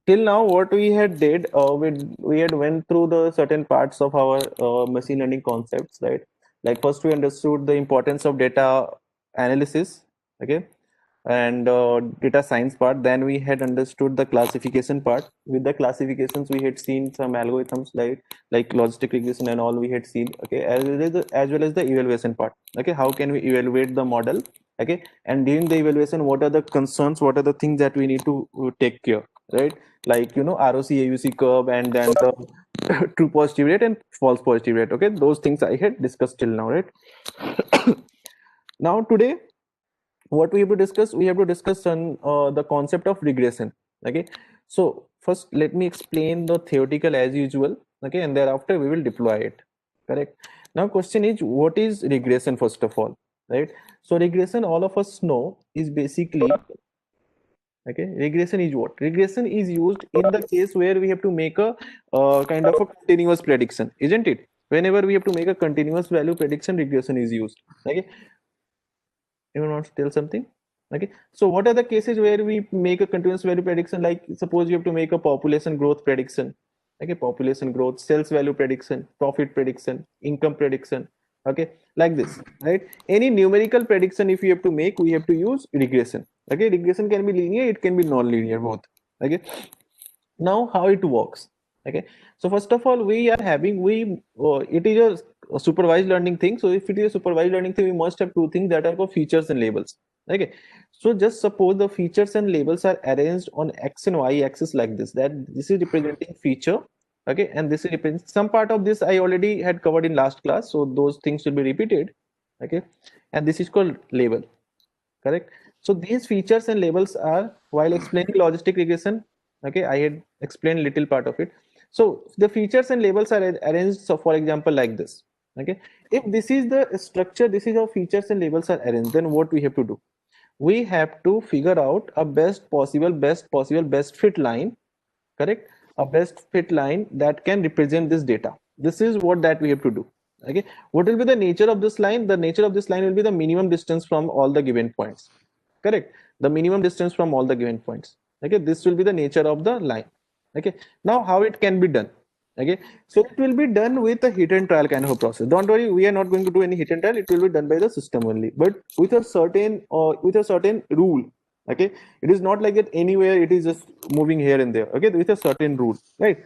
till now what we had did, we had went through the certain parts of our machine learning concepts, right? Like first we understood the importance of data analysis, okay, and data science part. Then we had understood the classification part. With the classifications we had seen some algorithms like logistic regression and all we had seen, okay, as well as the evaluation part. Okay, how can we evaluate the model? Okay, and during the evaluation what are the concerns, what are the things that we need to take care, right? Like ROC AUC curve, and then the true positive rate and false positive rate. Okay, those things I had discussed till now, right? Now today what we have to discuss, we have to discuss on the concept of regression. Okay, so first let me explain the theoretical as usual, okay, and thereafter we will deploy it. Correct. Now question is, what is regression first of all, right? So regression, all of us know, is basically, okay, regression is what? Regression is used in the case where we have to make a kind of a continuous prediction, isn't it? Whenever we have to make a continuous value prediction, regression is used. Okay, anyone wants to tell something? Okay, so what are the cases where we make a continuous value prediction? Like suppose you have to make a population growth prediction, okay, population growth, sales value prediction, profit prediction, income prediction, okay, like this, right? Any numerical prediction if you have to make, we have to use regression. Okay, regression can be linear, it can be non-linear, both. Okay, now how it works? Okay, so first of all we are having, it is a supervised learning thing. So if it is a supervised learning thing, we must have two things that are called features and labels. Okay, so just suppose the features and labels are arranged on x and y axis like this, that this is representing feature, okay, and this is representing some part of this I already had covered in last class, so those things will be repeated. Okay, and this is called label. Correct. So these features and labels are, while explaining logistic regression, okay, I had explained little part of it. So the features and labels are arranged, so for example like this. Okay, if this is the structure, this is how features and labels are arranged, then what we have to do, we have to figure out a best fit line. Correct, a best fit line that can represent this data. This is what that we have to do. Okay, what will be the nature of this line? The nature of this line will be the minimum distance from all the given points. Correct, the minimum distance from all the given points. Okay, this will be the nature of the line. Okay, now how it can be done? Okay, so it will be done with a hit and trial kind of a process. Don't worry, we are not going to do any hit and trial, it will be done by the system only, but with a certain rule. Okay, it is not like that anywhere it is just moving here and there. Okay, with a certain rule, right?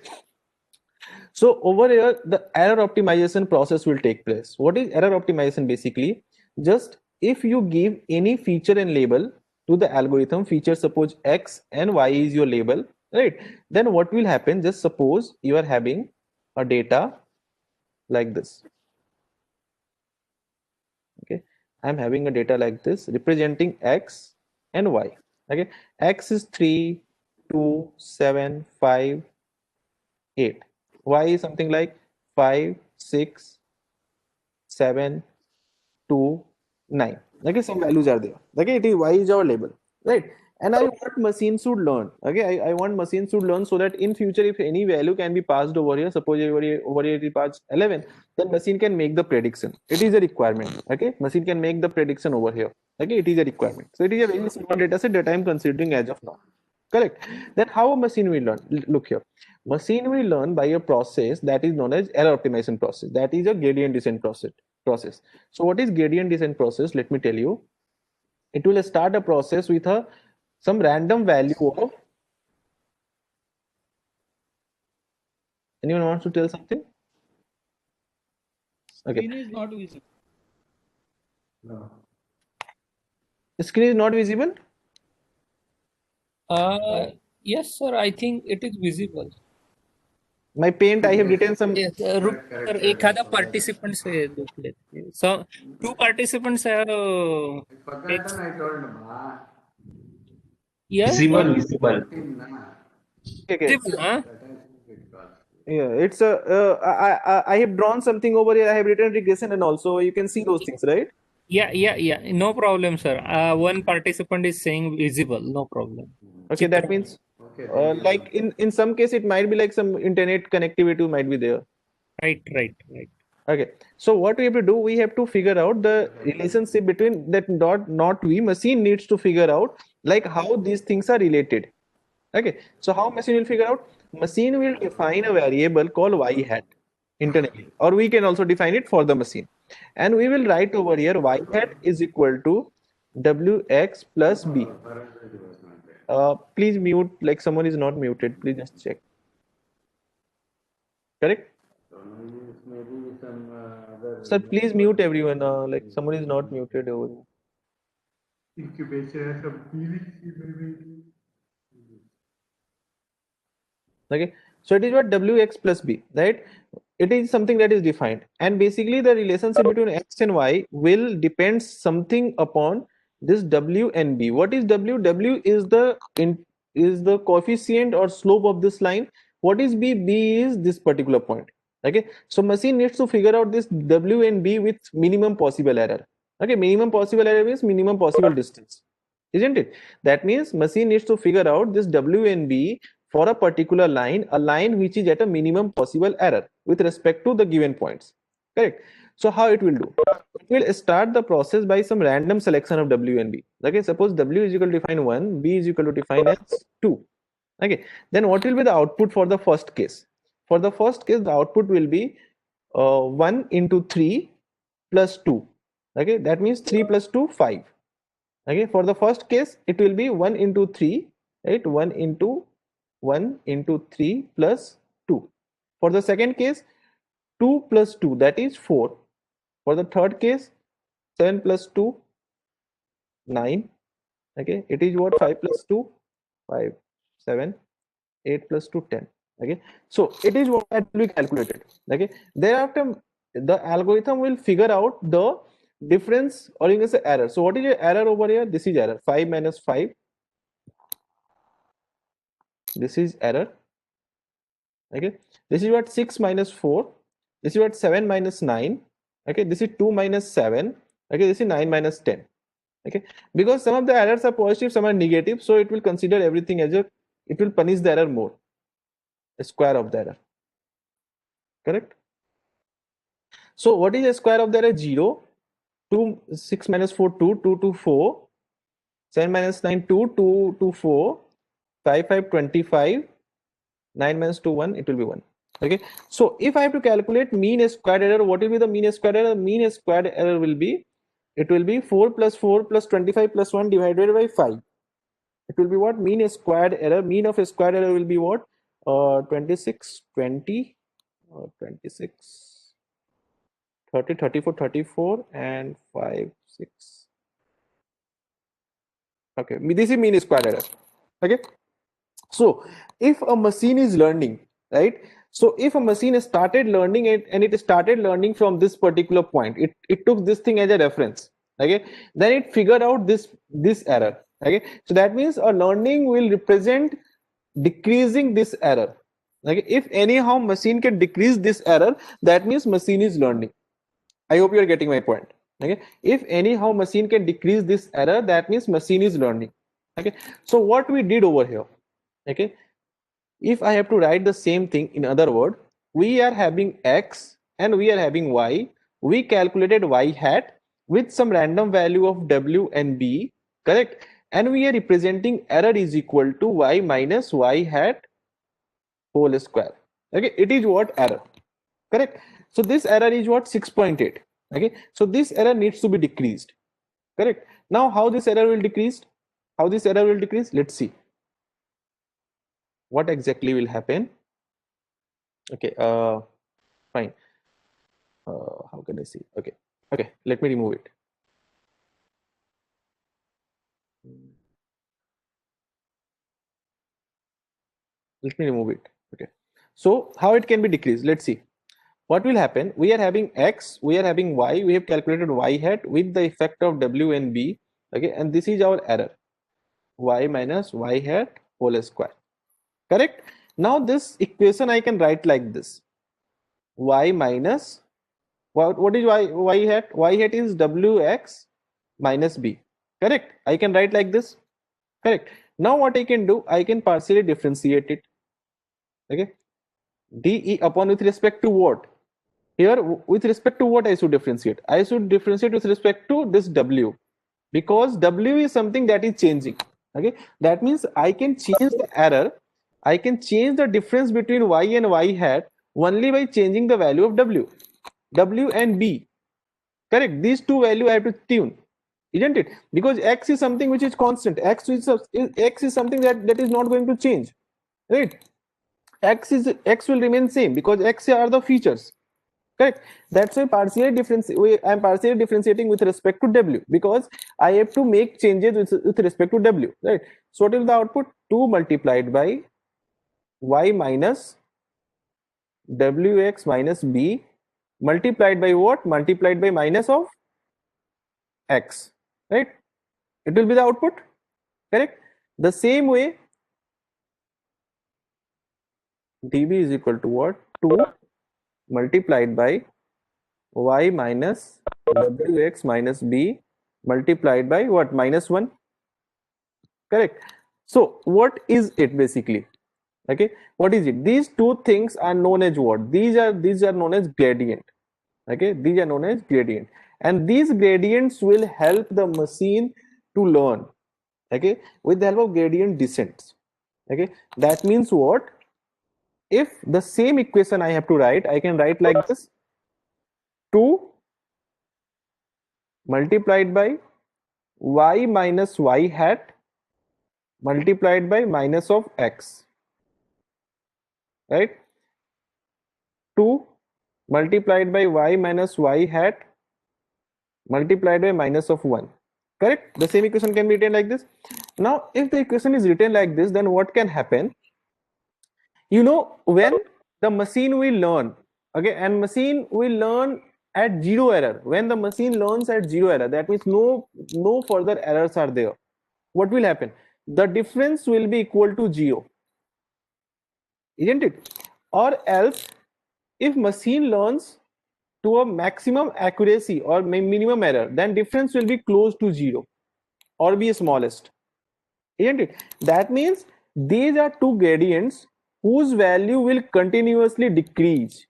So over here the error optimization process will take place. What is error optimization? Basically, just if you give any feature and label to the algorithm, feature suppose x and y is your label, right? Then what will happen, just suppose you are having a data like this. Okay, I'm having a data like this representing x and y. Okay, x is 3, 2, 7, 5, 8. Y is something like 5, 6, 7, 2, 9. Okay, some values are there. Okay, it is y is our label, right? And I want machine should learn. Okay, I want machine should learn so that in future, if any value can be passed over here, suppose over here it is passed 11, then machine can make the prediction. It is a requirement. Okay, machine can make the prediction over here. Okay, it is a requirement. So it is a very simple data set that I am considering as of now. Correct. Then how a machine will learn? Look here. Machine will learn by a process that is known as error optimization process. That is a gradient descent process. So what is gradient descent process? Let me tell you. It will start a process with some random value of. Anyone wants to tell something? Okay. Screen is not visible. No. The screen is not visible? Yes, sir. I think it is visible. My paint, I have written some. Yes, sir, एखादा participant से देख लेते. So two participants are. Yes. Visible. Okay. Visible, huh? Yeah, it's a. I have drawn something over here. I have written regression, and also you can see those things, right? Yeah. No problem, sir. One participant is saying visible. No problem. Okay, that means like in some case it might be like some internet connectivity might be there. Right. Okay, so what we have to do, we have to figure out the relationship between that, not we, machine needs to figure out like how these things are related. Okay, so how machine will figure out? Machine will define a variable called y hat internally, or we can also define it for the machine. And we will write over here y hat is equal to wx plus b. Please mute, like someone is not muted. Please just check. Correct? Sir, please mute everyone. Like someone is not muted over here. Okay, so it is what wx plus b, right? It is something that is defined, and basically the relationship between x and y will depend something upon this w and b. What is w? W is the coefficient or slope of this line. What is b? B is this particular point. Okay, so machine needs to figure out this w and b with minimum possible error. Okay, minimum possible error means minimum possible distance, isn't it? That means machine needs to figure out this w and b for a particular line, a line which is at a minimum possible error with respect to the given points. Correct? So how it will do? It will start the process by some random selection of w and b. Okay, suppose w is equal to define 1, b is equal to define as 2. Okay, then what will be the output for the first case? For the first case, the output will be 1 into 3 plus 2. Okay, that means 3 plus 2, 5. Okay, for the first case, it will be 1 into 3, right? 1 into 3 plus 2. For the second case, 2 plus 2, that is 4. For the third case, 7 plus 2, 9. Okay, it is what? 5 plus 2, 5, 7, 8 plus 2, 10. Okay, so it is what that will be calculated. Okay, thereafter, the algorithm will figure out the difference, or you can say error. So what is your error over here? This is error. 5 minus 5. This is error. Okay, this is what 6 minus 4. This is what 7 minus 9. Okay, this is 2 minus 7. Okay, this is 9 minus 10. Okay, because some of the errors are positive, some are negative, so it will consider everything as it will punish the error more, the square of the error. Correct? So what is the square of the error? 0. 2, 6 minus 4, 2, 2 to 4. 7 minus 9, 2, 2 to 4. 5, 5, 25. 9 minus 2, 1, it will be 1. Okay, so if I have to calculate mean squared error, what will be the mean squared error? Mean squared error will be, it will be 4 plus 4 plus 25 plus 1 divided by 5. It will be what? Mean squared error. Mean of a squared error will be what? 26, 20, 26, 30, 34, 34, and 5, 6. Okay, this is mean squared error. Okay, so if a machine is learning, right? So if a machine started learning it and it started learning from this particular point, it took this thing as a reference. Okay, then it figured out this error. Okay, so that means a learning will represent decreasing this error. Okay, if anyhow machine can decrease this error, that means machine is learning. I hope you are getting my point. Okay, if anyhow machine can decrease this error, that means machine is learning. Okay, so what we did over here, okay, if I have to write the same thing in other word, we are having x and we are having y. We calculated y hat with some random value of w and b, correct? And we are representing error is equal to y minus y hat whole square. Okay, it is what? Error. Correct. So this error is what? 6.8. Okay, so this error needs to be decreased. Correct. Now how this error will decrease? How this error will decrease? Let's see what exactly will happen. Okay, fine. How can I see? Okay, okay, let me remove it. Let me remove it. Okay, so how it can be decreased? Let's see what will happen. We are having x, we are having y, we have calculated y hat with the effect of w and b. Okay, and this is our error, y minus y hat whole square. Correct. Now this equation I can write like this: y minus what is y hat? Y hat is wx minus b. Correct. I can write like this. Correct. Now what I can do, I can partially differentiate it. Okay, dE upon with respect to what? Here with respect to what I should differentiate? I should differentiate with respect to this w, because w is something that is changing. Okay, that means I can change the error, I can change the difference between y and y hat only by changing the value of w and b. Correct, these two value I have to tune, isn't it? Because x is something which is constant, x is something that is not going to change, right? X will remain same because x are the features. Correct. That's why I'm partially differentiating with respect to w, because I have to make changes with respect to w, right? So what is the output? 2 multiplied by y minus wx minus b multiplied by what? Multiplied by minus of x, right? It will be the output. Correct. The same way, db is equal to what? 2 multiplied by y minus wx minus b multiplied by what? Minus 1. Correct. So what is it basically? Okay, what is it? These two things are known as what? These are known as gradient. Okay, these are known as gradient, and these gradients will help the machine to learn. Okay, with the help of gradient descents. Okay, that means what? If the same equation I have to write, I can write like this: 2 multiplied by y minus y hat multiplied by minus of x, right? 2 multiplied by y minus y hat multiplied by minus of 1. Correct? The same equation can be written like this. Now, if the equation is written like this, then what can happen? You know, when the machine will learn, okay, and machine will learn at zero error. When the machine learns at zero error, that means no further errors are there. What will happen? The difference will be equal to 0, isn't it? Or else, if machine learns to a maximum accuracy or minimum error, then difference will be close to 0 or be smallest, isn't it? That means these are two gradients whose value will continuously decrease.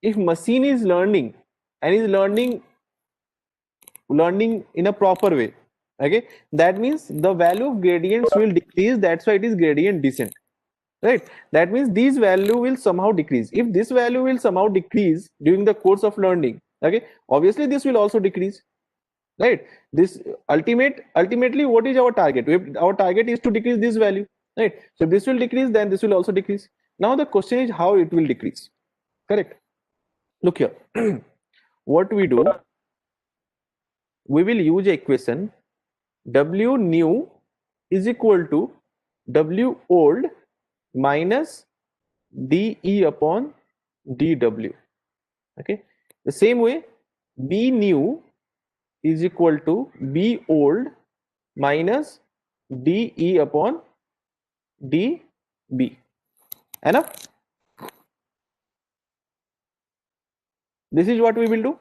If machine is learning and is learning in a proper way, okay, that means the value of gradients will decrease. That's why it is gradient descent, right? That means these value will somehow decrease. If this value will somehow decrease during the course of learning, okay, obviously this will also decrease, right? This ultimately what is our target? Our target is to decrease this value, right? So if this will decrease, then this will also decrease. Now the question is how it will decrease. Correct. Look here. What we do, we will use a equation: w new is equal to w old minus dE upon dw. Okay, the same way, b new is equal to b old minus dE upon dB. Enough? This is what we will do.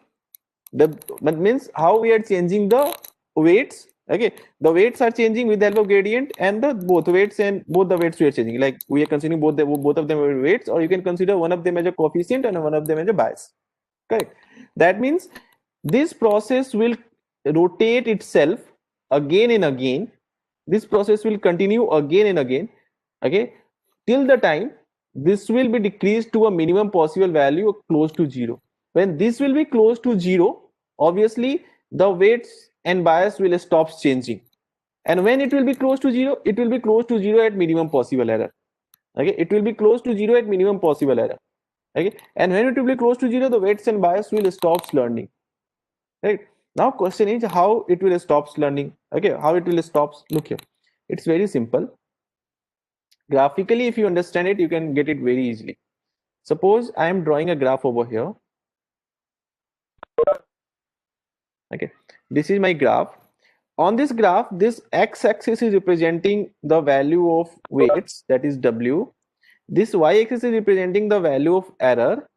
That means how we are changing the weights. Okay, the weights are changing with the help of gradient, and the both weights we are changing. Like we are considering both of them are weights, or you can consider one of them as a coefficient and one of them as a bias. Correct. That means this process will rotate itself again and again. This process will continue again and again. Okay, till the time this will be decreased to a minimum possible value close to 0. When this will be close to 0, obviously the weights and bias will stop changing. And when it will be close to 0, it will be close to 0 at minimum possible error. Okay, it will be close to 0 at minimum possible error. Okay, and when it will be close to 0, the weights and bias will stop learning. Right. Now question is how it will stop learning. Okay, how it will stop. Look here, it's very simple. Graphically, if you understand it, you can get it very easily. Suppose I am drawing a graph over here. Okay, this is my graph. On this graph, this x-axis is representing the value of weights, that is w. This y-axis is representing the value of error.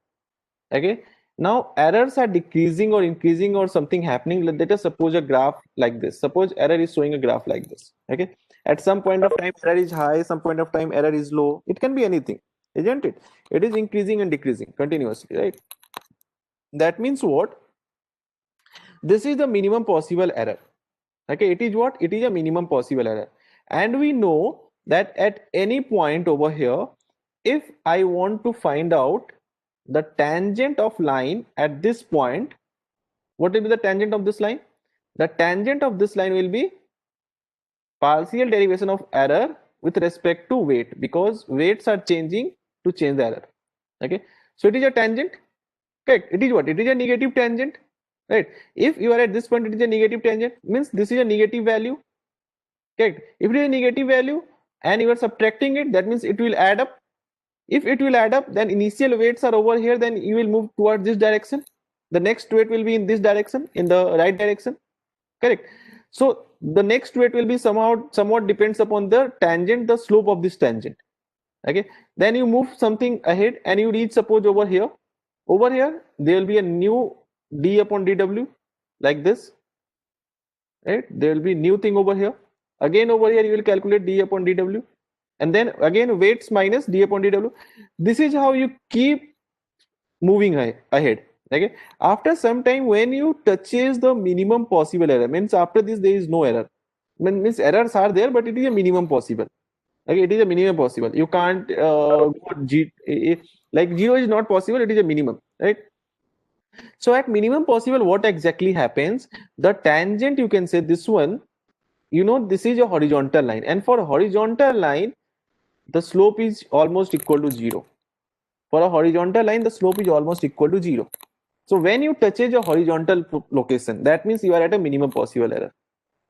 Okay, now errors are decreasing or increasing or something happening. Let us suppose a graph like this. Suppose error is showing a graph like this. Okay, at some point of time error is high, some point of time error is low. It can be anything, isn't it? It is increasing and decreasing continuously, right? That means what? This is the minimum possible error. Okay, it is what? It is a minimum possible error. And we know that at any point over here, if I want to find out the tangent of line at this point, what will be the tangent of this line? The tangent of this line will be partial derivation of error with respect to weight, because weights are changing to change the error. Okay, so it is a tangent. Correct. It is what? It is a negative tangent, right? If you are at this point, it is a negative tangent, means this is a negative value. Correct. If it is a negative value and you are subtracting it, that means it will add up. If it will add up, then initial weights are over here, then you will move towards this direction. The next weight will be in this direction, in the right direction. Correct. So the next weight will be somewhat depends upon the tangent, the slope of this tangent. Okay, then you move something ahead and you reach, suppose, over here. Over here there will be a new d upon dw, like this, right? There will be new thing over here. Again over here you will calculate d upon dw, and then again weights minus d upon dw. This is how you keep moving ahead. Okay, after some time, when you touches the minimum possible error, means after this there is no error, means errors are there but it is a minimum possible. Okay, it is a minimum possible. You can't like 0 is not possible, it is a minimum, right? So at minimum possible, what exactly happens? The tangent, you can say this one, this is a horizontal line, and for a horizontal line the slope is almost equal to 0. For a horizontal line the slope is almost equal to 0. So when you touches a horizontal location, that means you are at a minimum possible error.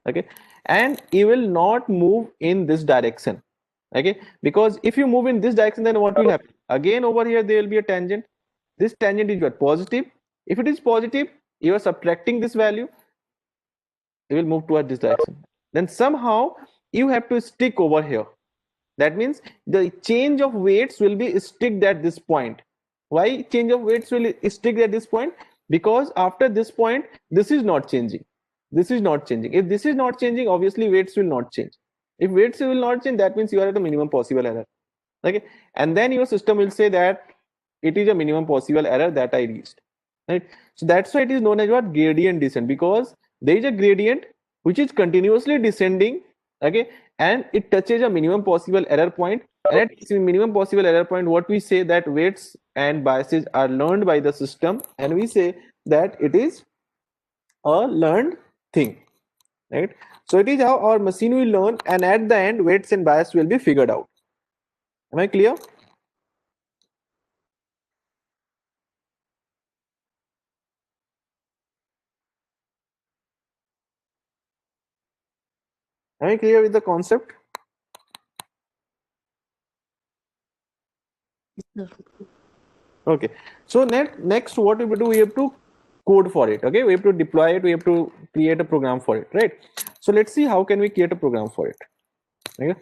Okay, and you will not move in this direction. Okay, because if you move in this direction, then what will happen? Again over here there will be a tangent. This tangent is what? Positive. If it is positive, you are subtracting this value, you will move towards this direction. Then somehow you have to stick over here. That means the change of weights will be sticked at this point. Why change of weights will stick at this point? Because after this point this is not changing, this is not changing. If this is not changing, obviously weights will not change. If weights will not change, that means you are at the minimum possible error. Okay, and then your system will say that it is a minimum possible error that I reached, right? So that's why it is known as what? Gradient descent, because there is a gradient which is continuously descending. Okay, and it touches a minimum possible error point, and at minimum possible error point, what we say that weights and biases are learned by the system, and we say that it is a learned thing, right? So it is how our machine will learn, and at the end weights and bias will be figured out. Am I clear? Am I clear with the concept? Okay, so next what we do, we have to code for it. Okay, we have to deploy it, we have to create a program for it, right? So let's see how can we create a program for it. Okay,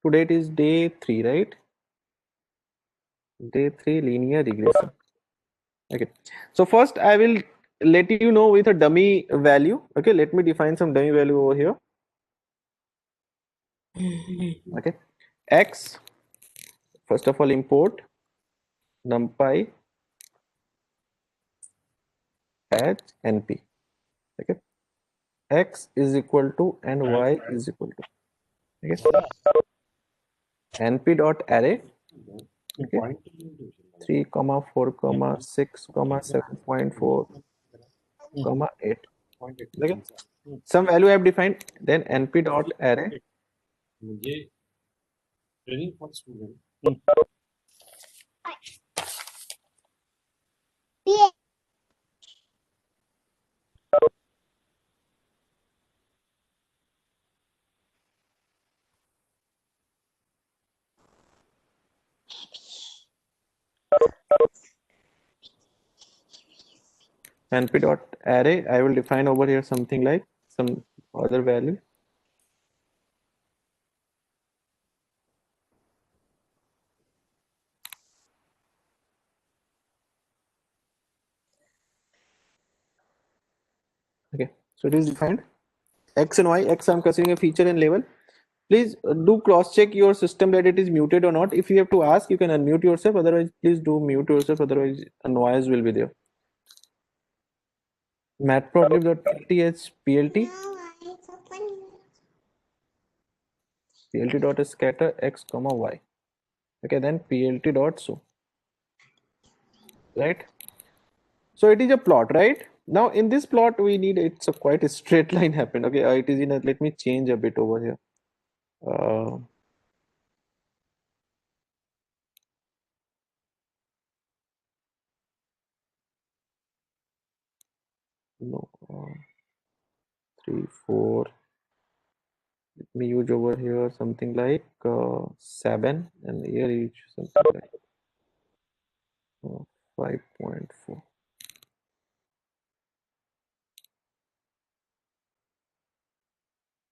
today it is day 3, right? Day 3 linear regression. Okay, so first I will let you know with a dummy value. Okay, let me define some dummy value over here. Okay, x, first of all import numpy at np. Okay, x is equal to and y is equal to, okay, np dot array, okay, 3 comma 4 comma 6 comma 7.4 comma 8. Okay, some value I have defined, then np dot array np dot array. I will define over here something like some other value. So it is defined x and y. X I'm considering a feature and label. Please do cross check your system that it is muted or not. If you have to ask, you can unmute yourself. Otherwise, please do mute yourself. Otherwise, a noise will be there. Matplotlib.ts plt plt.scatter x comma y. Okay, then plt dot so, right? So it is a plot, right? Now in this plot we need, it's a quite a straight line happened. Okay, it is in a, let me change a bit over here. No, 3 4, let me use over here something like 7, and here is something like 5.4.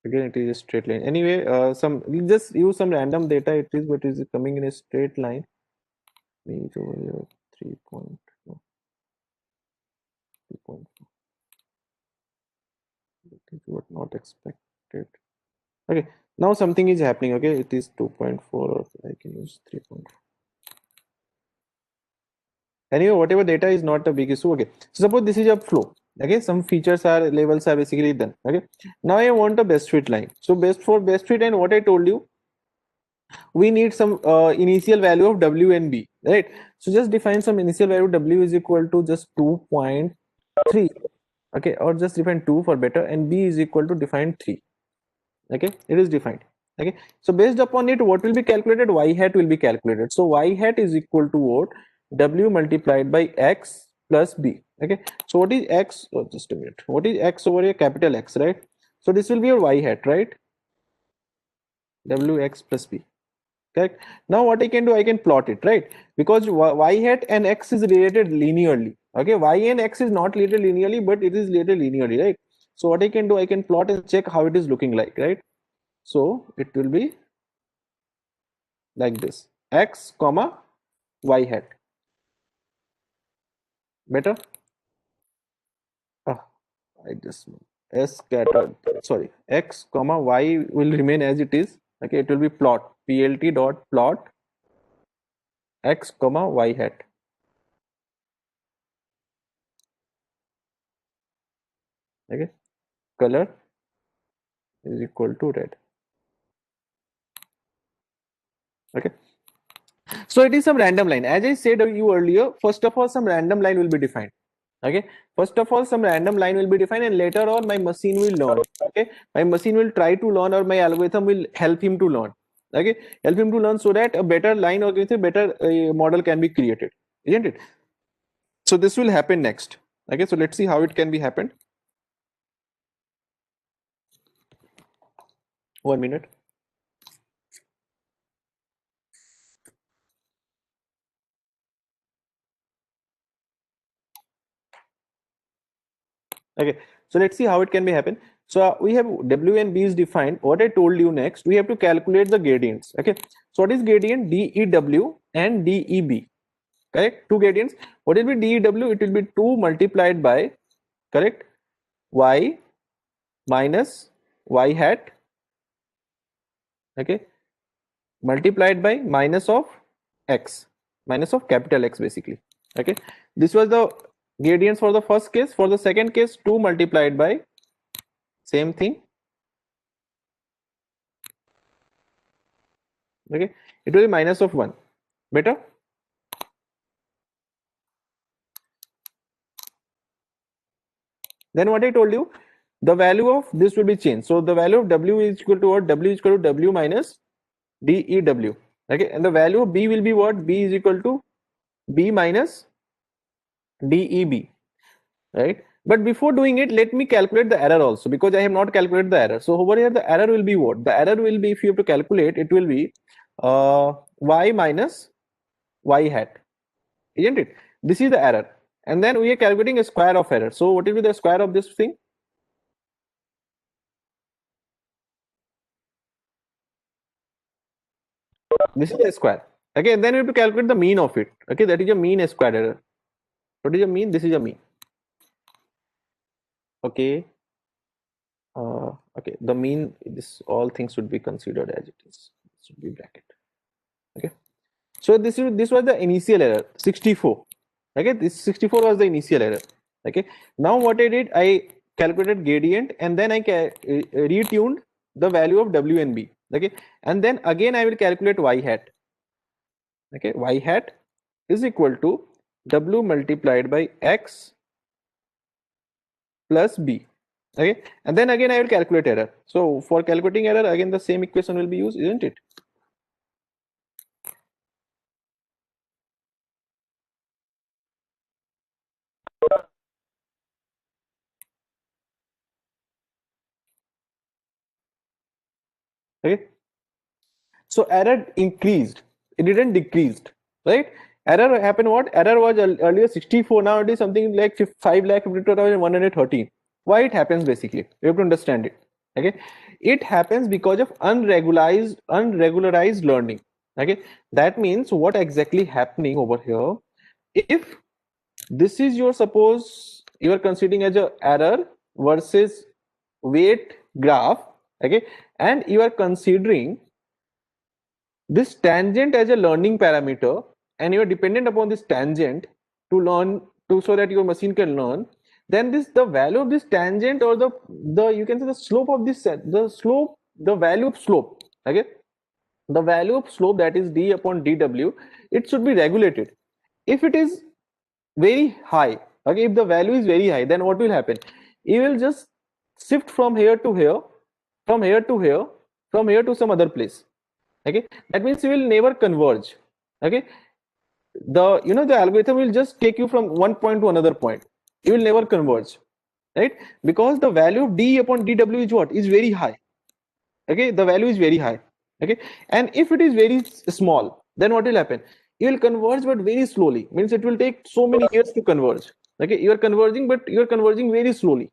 Again it is a straight line. Anyway, some, we just use some random data, it is, but it is coming in a straight line. Let me use over here 3.4. That is what not expected. Okay, now something is happening. Okay, it is 2.4, or I can use 3.4. Anyway, whatever data is not a big issue. Okay, so suppose this is a flow. Okay, some features are, labels are basically done. Okay, now I want a best fit line. So best fit, and what I told you, we need some initial value of w and b, right? So just define some initial value. W is equal to just 2.3. Okay, or just define 2 for better, and b is equal to define 3. Okay, it is defined. Okay, so based upon it, what will be calculated? Y hat will be calculated. So y hat is equal to what? W multiplied by x plus b. Okay, so what is x? Oh, just a minute. What is x over here? Capital X, right? So this will be your y hat, right? Wx plus b. Correct. Now what I can do, I can plot it, right? Because y hat and x is related linearly. Okay, y and x is not related linearly, but it is related linearly, right? So what I can do, I can plot and check how it is looking like, right? So it will be like this: x comma y hat. Better? Ah, I just s scattered. Sorry, x comma y will remain as it is. Okay, it will be plot plt dot plot x comma y hat. Okay, color is equal to red. Okay, so it is some random line. As I said you earlier, first of all, some random line will be defined. Okay, first of all, some random line will be defined, and later on my machine will learn. Okay, my machine will try to learn, or my algorithm will help him to learn. Okay, help him to learn, so that a better line, or a better model can be created, isn't it? So this will happen next. Okay, so let's see how it can be happened. 1 minute. Okay, so let's see how it can be happen. So we have w and b is defined. What I told you next, we have to calculate the gradients. Okay, so what is gradient? Dew and Deb. Correct, two gradients. What will be Dew? It will be 2 multiplied by, correct, y minus y hat, okay, multiplied by minus of x, minus of capital X basically. Okay, this was the gradients for the first case. For the second case, 2 multiplied by same thing. Okay, it will be minus of 1. Better? Then what I told you, the value of this will be changed. So the value of w is equal to what? W is equal to w minus Dew. Okay, and the value of b will be what? B is equal to b minus Deb, right? But before doing it, let me calculate the error also, because I have not calculated the error. So over here, the error will be what? The error will be, if you have to calculate, it will be y minus y hat, isn't it? This is the error, and then we are calculating a square of error. So what will be the square of this thing? This is a square. Okay, and then you have to calculate the mean of it. Okay, that is a mean square error. What is a mean? This is a mean. Okay, Okay, the mean, this all things should be considered as it is. It should be bracket. Okay, so this was the initial error 64. Okay, this 64 was the initial error. Okay, now what I did, I calculated gradient and then I retuned the value of w and b. Okay, and then again I will calculate y hat. Okay, y hat is equal to w multiplied by x plus b. Okay, and then again I will calculate error. So for calculating error, again the same equation will be used, isn't it? Okay, so error increased, it didn't decreased, right? Error happened, what error was earlier 64, now it is something like 5,52,113. Why it happens? Basically you have to understand it. Okay, it happens because of unregularized learning. Okay, that means what exactly happening over here, if this is your, suppose you are considering as a error versus weight graph. Okay, and you are considering this tangent as a learning parameter, and you are dependent upon this tangent to learn, to so that your machine can learn, then this, the value of this tangent, or the you can say the slope of this, the value of slope. Okay, the value of slope, that is d upon dw, it should be regulated. If it is very high, okay, if the value is very high, then what will happen, you will just shift from here to here, from here to here, from here to some other place. Okay, that means you will never converge. Okay, the, you know, the algorithm will just take you from one point to another point, you will never converge, right? Because the value of d upon dw is what, is very high. Okay, the value is very high. Okay, and if it is very small, then what will happen, you will converge but very slowly, means it will take so many years to converge. Okay, you are converging but you are converging very slowly.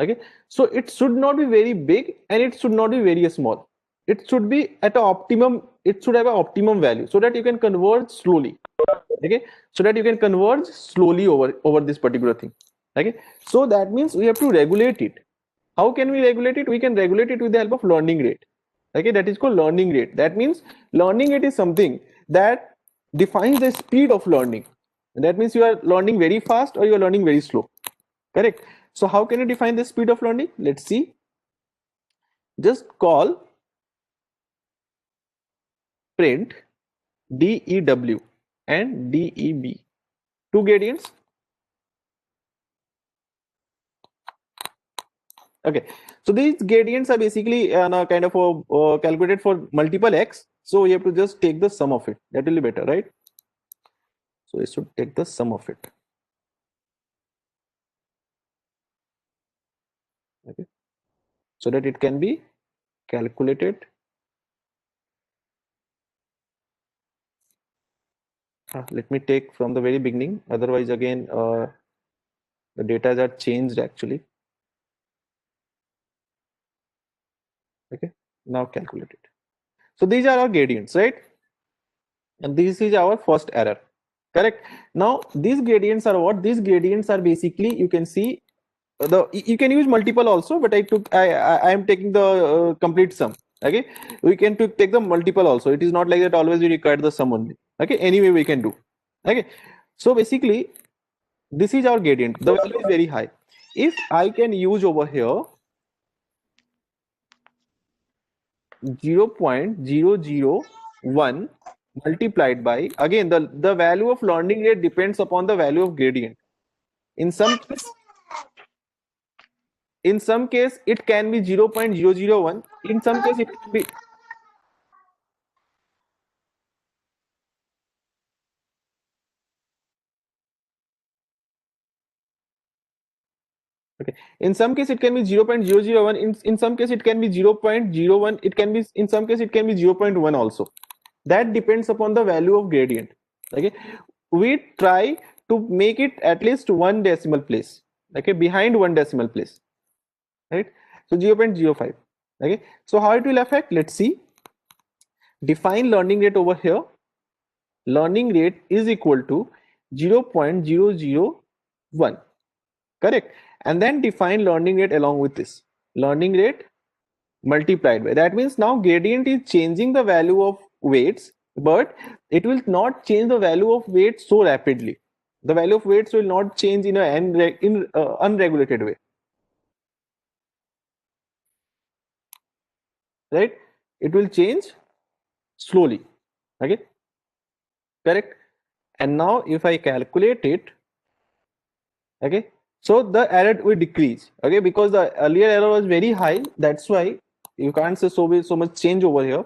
Okay, so it should not be very big and it should not be very small, it should be at a optimum, it should have an optimum value, so that you can converge slowly. Okay, so that you can converge slowly over this particular thing. Okay, so that means we have to regulate it. How can we regulate it? We can regulate it with the help of learning rate. Okay, that is called learning rate. That means learning rate is something that defines the speed of learning. That means you are learning very fast or you are learning very slow. Correct. So how can you define the speed of learning? Let's see. Just call print DEW and DEB, two gradients. Okay, so these gradients are basically kind of calculated for multiple x. So we have to just take the sum of it. That will be better, right? So we should take the sum of it. Okay, so that it can be calculated. Let me take from the very beginning. Otherwise, again, the data are changed actually. Okay, now calculate it. So these are our gradients, right? And this is our first error. Correct. Now these gradients are what? These gradients are basically, you can see, the, you can use multiple also, but I am taking the complete sum. Okay, we can take the multiple also. It is not like that always we require the sum only. Okay, anyway we can do. Okay, so basically this is our gradient, the value is very high. If I can use over here 0.001 multiplied by, again the value of learning rate depends upon the value of gradient. In some case, it can be 0.001, in some case it can be, okay, in some case it can be 0.001, in some case it can be 0.01, it can be, in some case it can be 0.1 also. That depends upon the value of gradient. Okay, we try to make it at least one decimal place, okay, behind one decimal place, right? So 0.05. Okay, so how it will affect, let's see. Define learning rate over here. Learning rate is equal to 0.001. Correct, and then define learning rate along with this. learning rate multiplied by. That means now gradient is changing the value of weights, but it will not change the value of weights so rapidly. The value of weights will not change in an unregulated way. Right? It will change slowly. Okay? Correct? And now if I calculate it, okay, so the error will decrease. Okay, because the earlier error was very high. That's why you can't say so much change over here.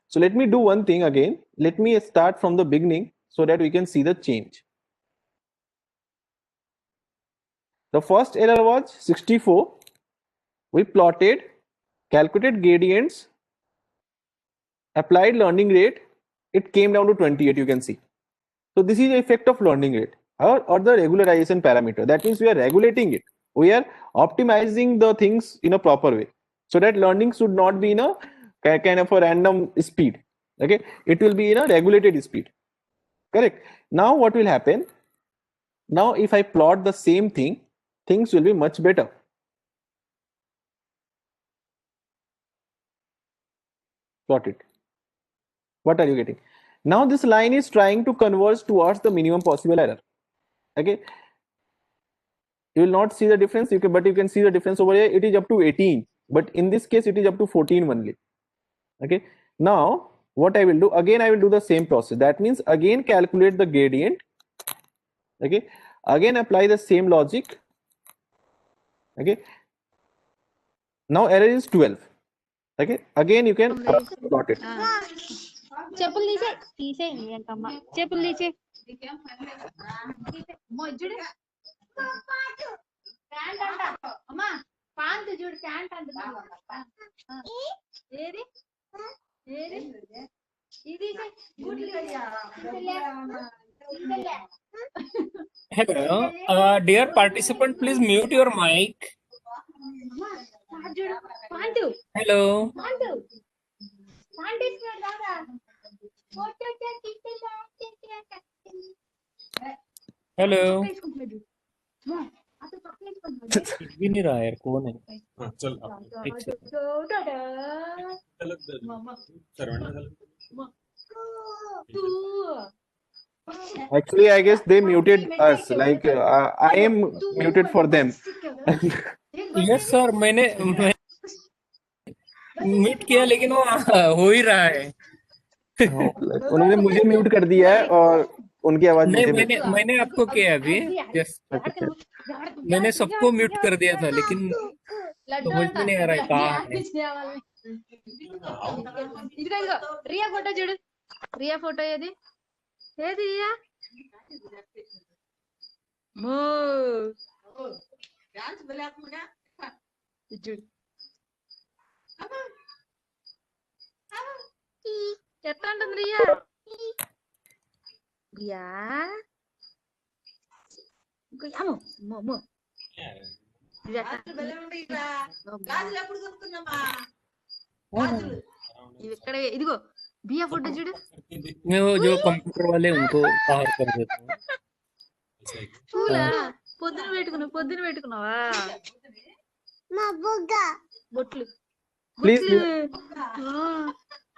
So let me do one thing again. Let me start from the beginning so that we can see the change. The first error was 64. We plotted, calculated gradients, applied learning rate. It came down to 28, you can see. So this is the effect of learning rate or the regularization parameter. That means we are regulating it. We are optimizing the things in a proper way so that learning should not be in a kind of a random speed. Okay, it will be in a regulated speed. Correct. Now what will happen? Now if I plot the same thing, things will be much better. Plot it. What are you getting? Now this line is trying to converge towards the minimum possible error. Okay, you will not see the difference, but you can see the difference over here. It is up to 18, but in this case it is up to 14 only. Okay, now what I will do, again I will do the same process. That means again calculate the gradient. Okay, again apply the same logic. Okay, now error is 12. Okay, again you can plot it. చెప్పులు తీసేయండి ఏంటమ్మా చెప్పులు తీసే pant అంట అమ్మా pant చూడు pant అంటున్నా ఏది ఏది ఇది Hello, dear participant, please mute your mic. Pant Hello. Pant pant ఇస్తున్నాడు దాదా Hello. వేసుకుంటున్నాడు అతను పక్కన भी नहीं रहा यार, कौन है? चल एक Actually, I guess they muted us. Like I am muted for them. Yes sir, मैंने म्यूट किया लेकिन वो हो ही रहा है. उन्होंने मुझे म्यूट कर दिया है और उनकी आवाज नहीं, मुझे मैंने आपको किया अभी. यस, मैंने सबको म्यूट कर दिया था, लेकिन समझ में नहीं आ रहा है कहाँ है. ఇదిగో ఇదిగో రియా ఫోటో చూడు రియా ఫోటో ఏది ఏది రియా మో చూడు ఎట్లా ఉంటుంది రియా రియా అమ్మో మో మో ఇక్కడ ఇదిగో బియ్య ఫోటో చూడు मैं वो जो कंप्यूटर वाले उनको बाहर कर देता हूँ. పూలా పొద్దున పెట్టుకున్నావా బొట్లు Please,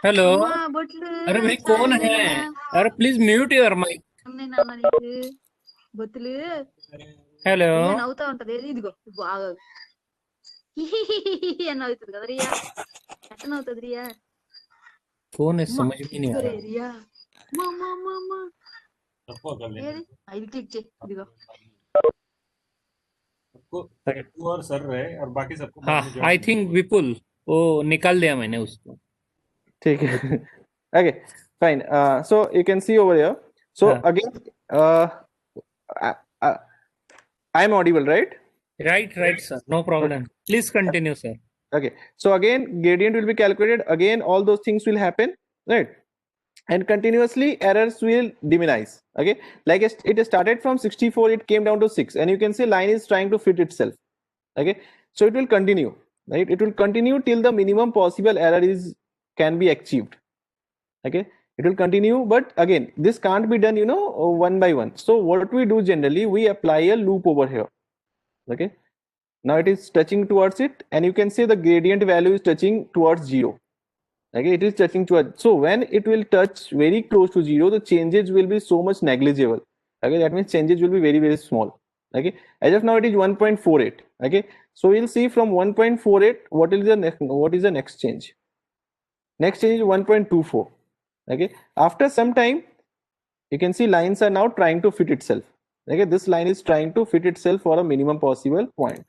हेलो. బొట్లు अरे भाई कौन है? अरे प्लीज म्यूट योर माइक. ఉన్నాయి నాన్న నీకు బొత్తులు हेलो. రియా నవ్వుతా ఉంటది ఇదిగో బాగా అని నవ్వుతుంది కదా రియా ఎట్లా నవ్వుతుంది రియా कौन है समझ में नहीं आ रहा. రియా ఏది ఇది క్లిక్ చేయి ఇదిగో तू और सर रहे और बाकी सबको हाँ, आई थिंक विपुल वो निकाल दिया मैंने उसको. ठीक है. Okay, fine. So you can see over here. So again, I am audible, right? Right, sir. No problem. Please continue, sir. Okay. So again, gradient will be calculated. Again, all those things will happen, right? And continuously errors will diminish. Okay, like it started from 64, it came down to 6, and you can see line is trying to fit itself. Okay, so it will continue, right? It will continue till the minimum possible error can be achieved. Okay, it will continue, but again this can't be done one by one. So what we do generally, we apply a loop over here. Okay, Now it is touching towards it, and you can say the gradient value is touching towards 0. Okay, it is touching towards. So when it will touch very close to 0, the changes will be so much negligible. Okay, that means changes will be very, very small. Okay, as of now it is 1.48. Okay, so we'll see from 1.48 what is the next change. Next change is 1.24. Okay, after some time you can see lines are now trying to fit itself. Okay, this line is trying to fit itself for a minimum possible point.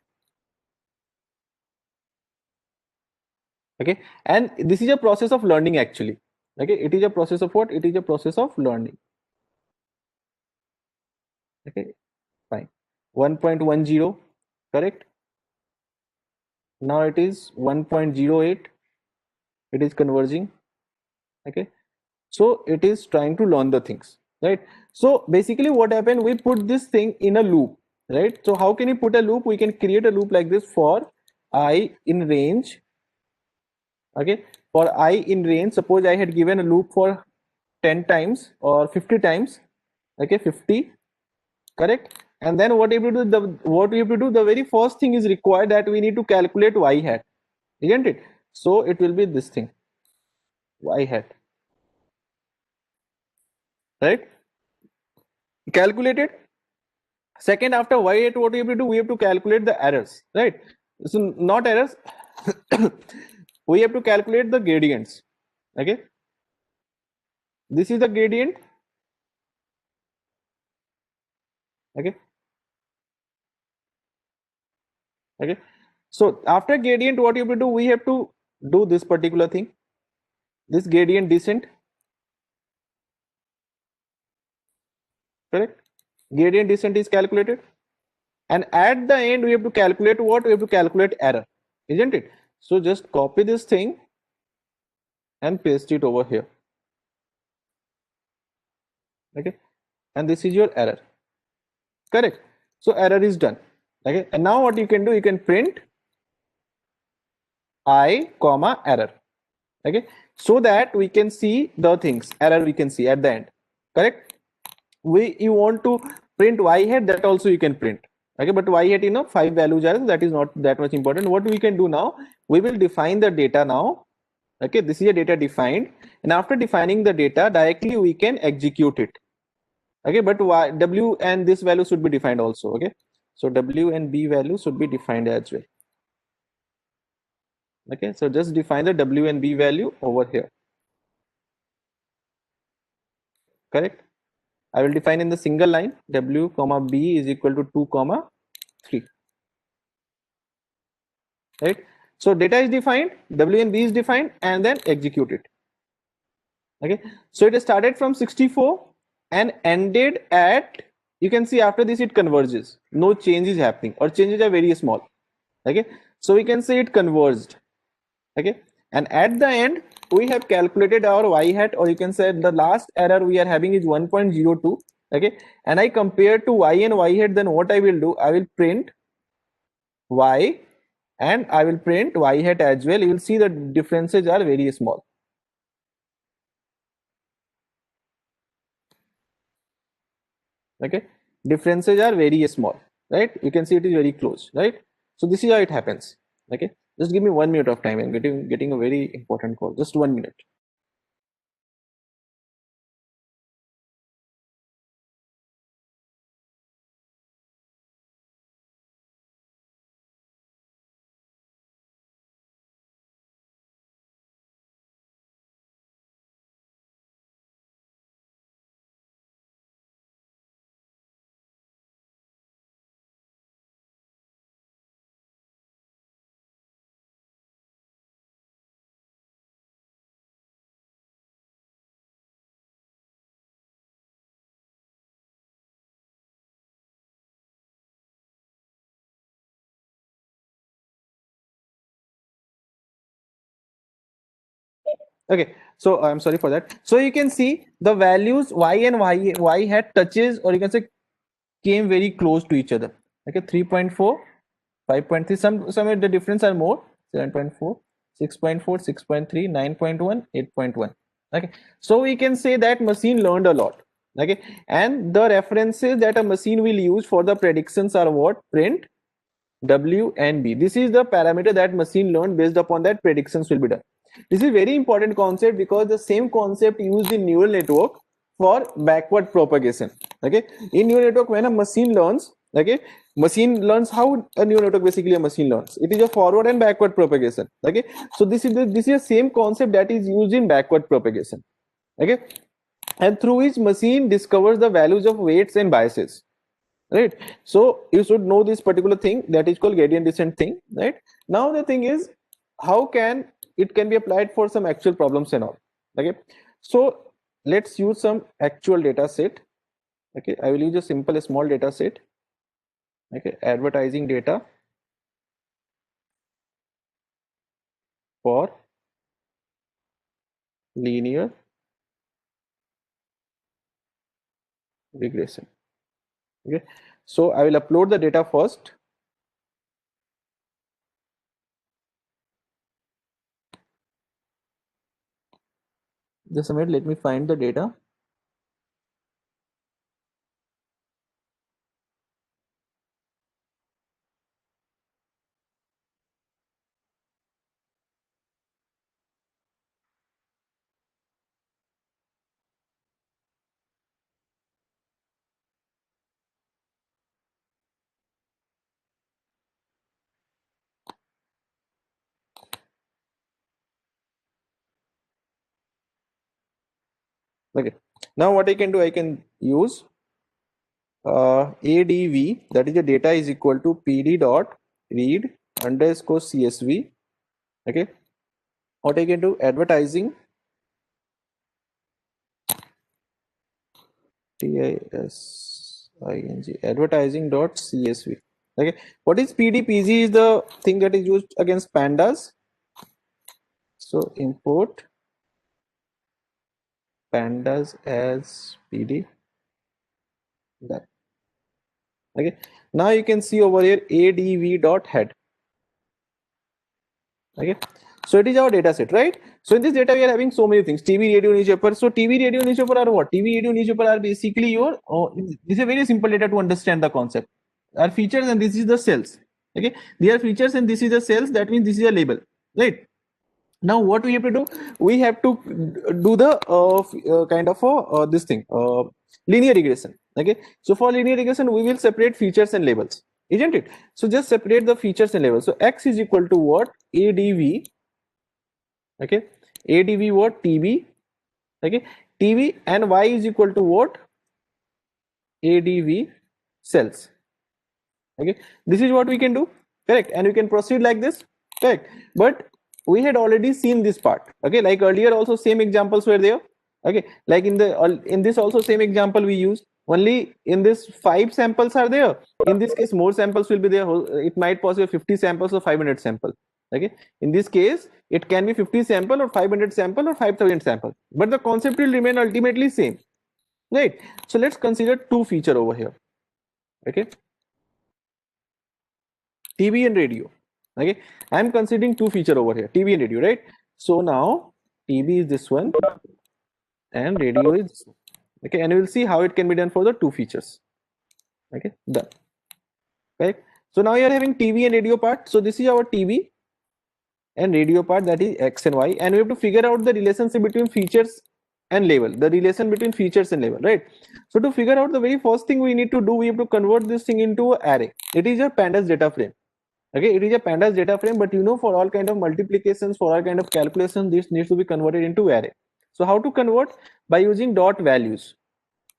Okay, and this is a process of learning actually. Okay, it is a process of what? It is a process of learning. Okay, fine. 1.10, correct? Now it is 1.08. It is converging. Okay, so it is trying to learn the things, right? So basically what happened, we put this thing in a loop, right? So how can you put a loop? We can create a loop like this for I in range. Okay, for I in range, suppose I had given a loop for 10 times or 50 times. Okay, 50, correct? And then what we have to do, the very first thing is required, that we need to calculate y hat, isn't it? So it will be this thing, y hat, right? Calculate it. Second, after y hat, what we have to do, we have to calculate the errors, right? So not errors, we have to calculate the gradients. Okay, this is the gradient. Okay, okay, so after gradient, what you have to do, we have to do this particular thing, this gradient descent, correct? Gradient descent is calculated, and at the end we have to calculate what? We have to calculate error, isn't it? So just copy this thing and paste it over here. Okay, and this is your error, correct? So error is done. Okay, and now what you can do, you can print I comma error. Okay, so that we can see the things, error we can see at the end, correct? You want to print y hat, that also you can print. Okay, but y hat, 5 values are, that is not that much important. What we can do now, we will define the data now. Okay, this is a data defined, and after defining the data directly we can execute it. Okay, but w and this value should be defined also. Okay, so w and b value should be defined as well. Okay, so just define the w and b value over here, correct? I will define in the single line, w comma b is equal to 2 comma 3, right? So data is defined, w and b is defined, and then execute it. Okay, so it started from 64 and ended at, you can see after this it converges, no change is happening, or changes are very small. Okay, so we can say it converged. Okay, and at the end we have calculated our y hat, or you can say the last error we are having is 1.02. Okay, and I compare to y and y hat, then what I will do, I will print y and I will print y hat as well. You will see the differences are very small. Okay, differences are very small, right? You can see it is very close, right? So this is how it happens. Okay, just give me 1 minute of time. I'm getting a very important call. Just 1 minute. Okay, so I'm sorry for that. So you can see the values y and y hat touches, or you can say came very close to each other. Okay, 3.4, 5.3, some of the difference are more, 7.4, 6.4, 6.3, 9.1, 8.1. Okay, so we can say that machine learned a lot. Okay, and the references that a machine will use for the predictions are what? Print W and B. This is the parameter that machine learned. Based upon that, predictions will be done. This is very important concept because the same concept used in neural network for backward propagation. Okay, in neural network, when a machine learns, okay, machine learns how a neural network basically a machine learns. It is a forward and backward propagation. Okay, so this is the same concept that is used in backward propagation. Okay, and through which machine discovers the values of weights and biases. Right, so you should know this particular thing that is called gradient descent thing. Right, now the thing is, how can it can be applied for some actual problems and all. Okay, so let's use some actual data set. Okay, I will use a simple small data set. Okay, advertising data for linear regression. Okay, so I will upload the data first. Just a minute, let me find the data. Okay, now what I can do, I can use ADV, that is the data is equal to PD dot read underscore CSV. Okay, what I can do, advertising TISING advertising dot CSV. Okay, what is PD? PG is the thing that is used against pandas. So import pandas as PD. That. Okay, now you can see over here ADV dot head. Okay, so it is our data set, right? So in this data we are having so many things: TV, radio, newspaper. So TV, radio, newspaper are what? TV, radio, newspaper are basically your this is a very simple data to understand the concept. Are features and this is the cells. Okay, they are features and this is the cells. That means this is a label, right? Now what we have to do, we have to do the kind of this thing, linear regression. Okay, so for linear regression we will separate features and labels, isn't it? So just separate the features and labels. So X is equal to what? ADV. Okay, ADV what? TB. Okay, TB, and Y is equal to what? ADV cells. Okay, this is what we can do, correct? And we can proceed like this, correct? But we had already seen this part. Okay, like earlier also same examples were there. Okay, like in this also same example we used. Only in this 5 samples are there. In this case more samples will be there. It might possibly 50 samples or 500 samples. Okay, in this case it can be 50 sample or 500 sample or 5000 sample, but the concept will remain ultimately same, right? So let's consider 2 feature over here. Okay, TV and radio. Okay, I'm considering 2 feature over here, TV and radio, right? So now TV is this one and radio is this one. Okay, and we will see how it can be done for the 2 features. Okay, done. Right, so now you are having TV and radio part. So this is our TV and radio part, that is X and Y, and we have to figure out the relationship between features and label, the relation between features and label, right? So to figure out, the very first thing we need to do, we have to convert this thing into an array. It is a pandas data frame. Okay, it is a pandas data frame, but you know, for all kind of multiplications, for all kind of calculations, this needs to be converted into array. So how to convert? By using dot values.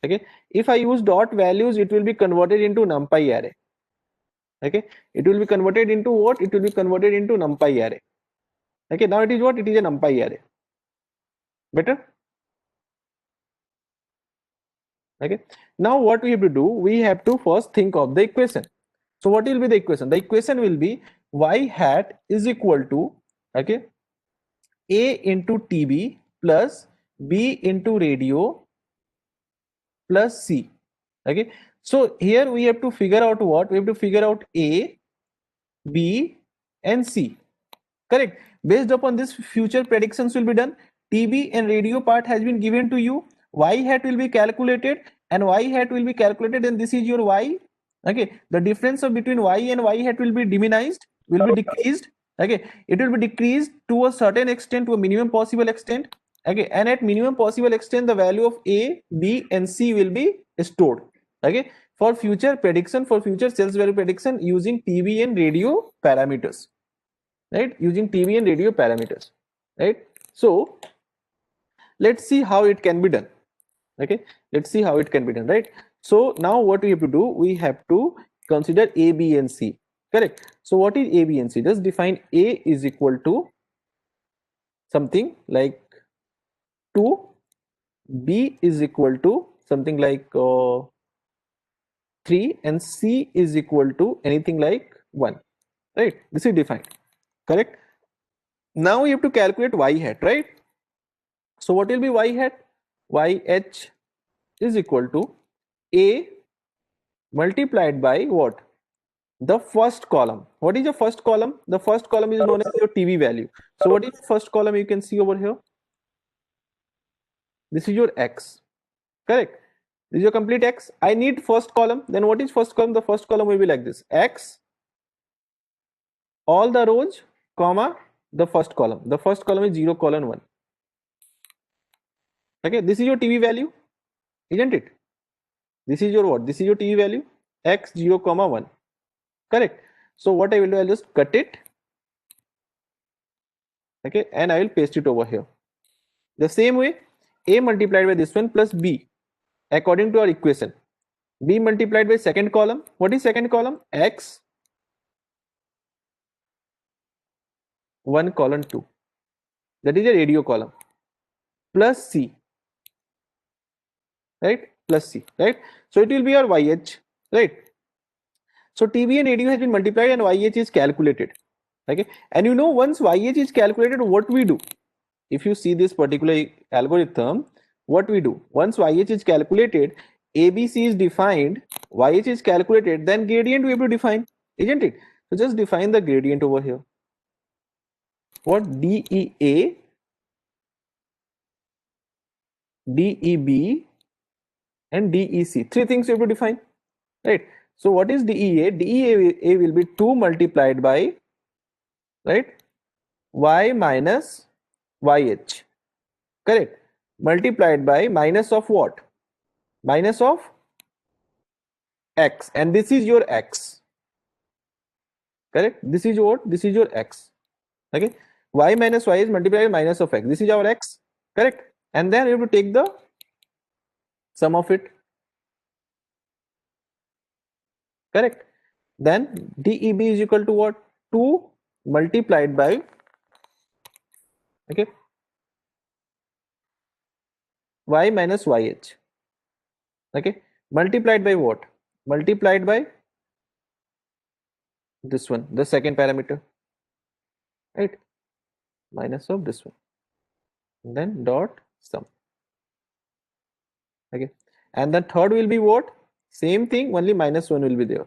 Okay, if I use dot values, it will be converted into numpy array. Okay, it will be converted into what? It will be converted into numpy array. Okay, now it is what? It is a numpy array. Better? Okay, now what we have to do, we have to first think of the equation. So what will be the equation? The equation will be y hat is equal to, okay, a into TB plus b into radio plus c. Okay, so here we have to figure out what? We have to figure out a, b and c, correct? Based upon this, future predictions will be done. TB and radio part has been given to you. Y hat will be calculated, and y hat will be calculated, and this is your y, Okay, the difference of between y and y hat will be diminished, will be decreased. Okay, it will be decreased to a certain extent, to a minimum possible extent. Okay, and at minimum possible extent the value of a, b and c will be stored. Okay, for future prediction, for future sales value prediction using TV and radio parameters, right, using TV and radio parameters, right. So let's see how it can be done. Okay, let's see how it can be done, right. So now what we have to do, we have to consider a, b and c, correct. So what is a, b and c? Just define a is equal to something like 2, b is equal to something like 3, and c is equal to anything like 1, right. This is defined, correct. Now we have to calculate y hat, right. So what will be y hat? Y h is equal to a multiplied by what? The first column. What is the first column? The first column is known as your TV value. So what is the first column? You can see over here. This is your x, correct. This is your complete x. I need first column. Then what is first column? The first column will be like this: x, all the rows, comma, the first column. The first column is 0, 1. Okay, this is your TV value, isn't it? This is your what? This is your TV value, x 0, 1, correct. So what I will do, I'll just cut it, okay, and I will paste it over here. The same way, a multiplied by this one plus b, according to our equation, b multiplied by second column. What is second column? X 1, 2, that is a radio column, plus c, right, plus c, right. So it will be our YH, right. So TV and radio has been multiplied and YH is calculated, okay. And you know, once YH is calculated, what we do? If you see this particular algorithm, what we do? Once YH is calculated, ABC is defined, YH is calculated, then gradient we have to define, isn't it? So just define the gradient over here. What? DEA, DEB and DEC. Three things you have to define, right? So what is DEA? DEA will be 2 multiplied by, right, y minus YH, correct, multiplied by minus of what? Minus of x, and this is your x, correct. This is what? This is your x, okay. Y minus y is multiplied by minus of x. This is our x, correct. And then you have to take the sum of it, correct. Then DEB is equal to what? 2 multiplied by, okay, y minus YH, okay, multiplied by what? Multiplied by this one, the second parameter, right, minus of this one, and then dot sum, okay. And the third will be what? Same thing, only minus 1 will be there.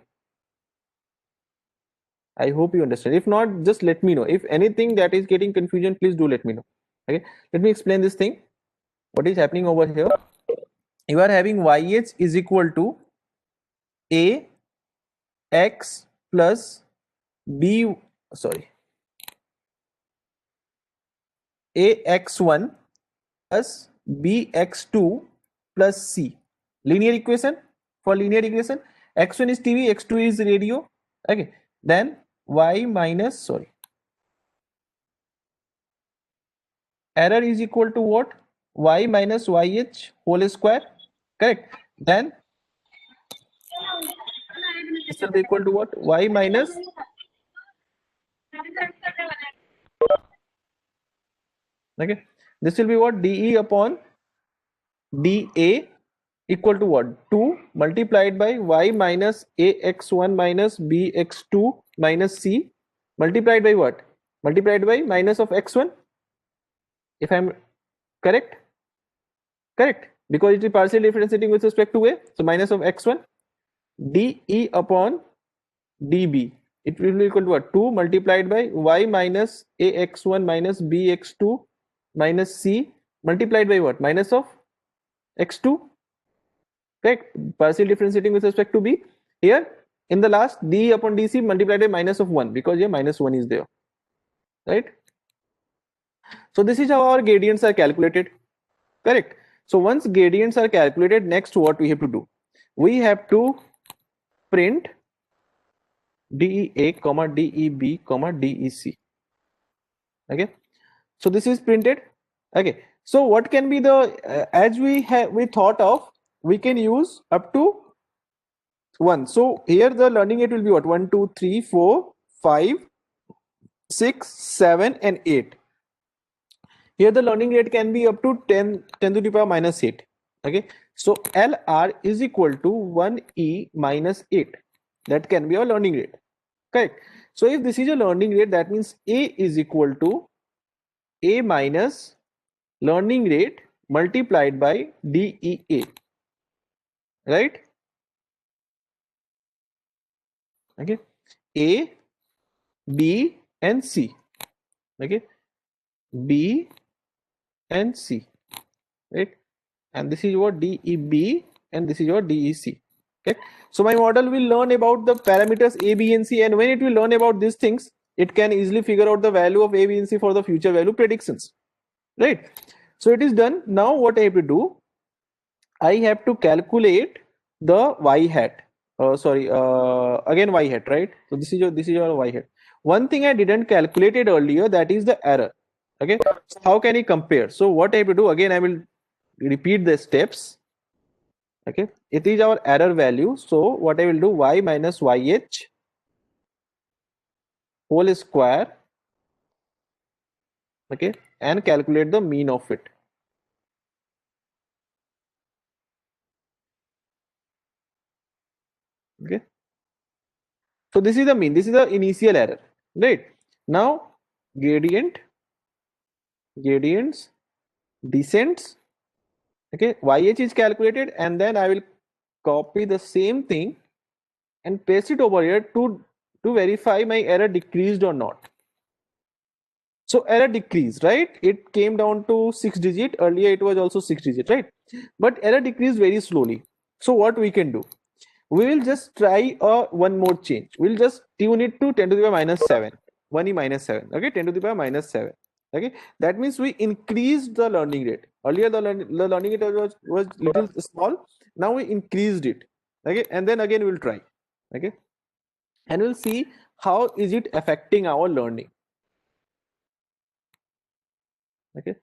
I hope you understand. If not, just let me know. If anything that is getting confusion, please do let me know, okay. Let me explain this thing. What is happening over here? You are having YH is equal to A x plus B, sorry, AX1 plus BX2 plus C. Linear equation. For linear equation, x1 is TV, x2 is radio, okay. Then y minus, sorry, error is equal to what? Y minus YH whole square, correct. Then this will be equal to what? Y minus, okay, this will be what? DE upon DA equal to what? 2 multiplied by y minus AX1 minus BX2 minus C multiplied by what? Multiplied by minus of x1, if I'm correct, correct, because it is partially differentiating with respect to A, so minus of x1 DE upon DB, it will be equal to what? 2 multiplied by y minus AX1 minus BX2 minus C multiplied by what? Minus of x2, correct, partially differentiating with respect to B. Here in the last d upon dc multiplied by minus of 1, because here minus 1 is there, right? So this is how our gradients are calculated, correct? So once gradients are calculated, next what we have to do, we have to print DEA, DEB, DEC. Okay, so this is printed. Okay, so what can be the as we thought of, we can use up to 1. So here the learning rate will be what? 1, 2, 3, 4, 5, 6, 7 and 8. Here the learning rate can be up to 10 to the power minus 8. Okay, so LR is equal to 1E minus 8. That can be our learning rate, correct? So if this is a learning rate, that means A is equal to A minus learning rate multiplied by DEA, right? Okay, A, B and C. Okay, B and C, right? And this is your DEB and this is your DEC. Okay, so my model will learn about the parameters A, B and C, and when it will learn about these things, it can easily figure out the value of A, B and C for the future value predictions, right? So it is done. Now what I have to do, I have to calculate the y hat. Again y hat, right? So this is your y hat. One thing I didn't calculate it earlier, that is the error. Okay, so how can I compare? So what I have to do, again I will repeat the steps. Okay, it is our error value. So what I will do, y minus yh whole square. Okay, and calculate the mean of it. Okay, so this is the mean, this is the initial error, right? Now gradients, descents. Okay, yh is calculated, and then I will copy the same thing and paste it over here to verify my error decreased or not. So error decreased, right? It came down to 6 digit. Earlier it was also 6 digit, right? But error decreased very slowly. So what we can do, we will just try one more change. We'll just tune it to 10 to the power minus 7, 1e minus 7. Okay, 10 to the power minus 7. Okay, that means we increased the learning rate. Earlier the learning rate was little small. Now we increased it. Okay, and then again we'll try. Okay, and we'll see how is it affecting our learning. Okay,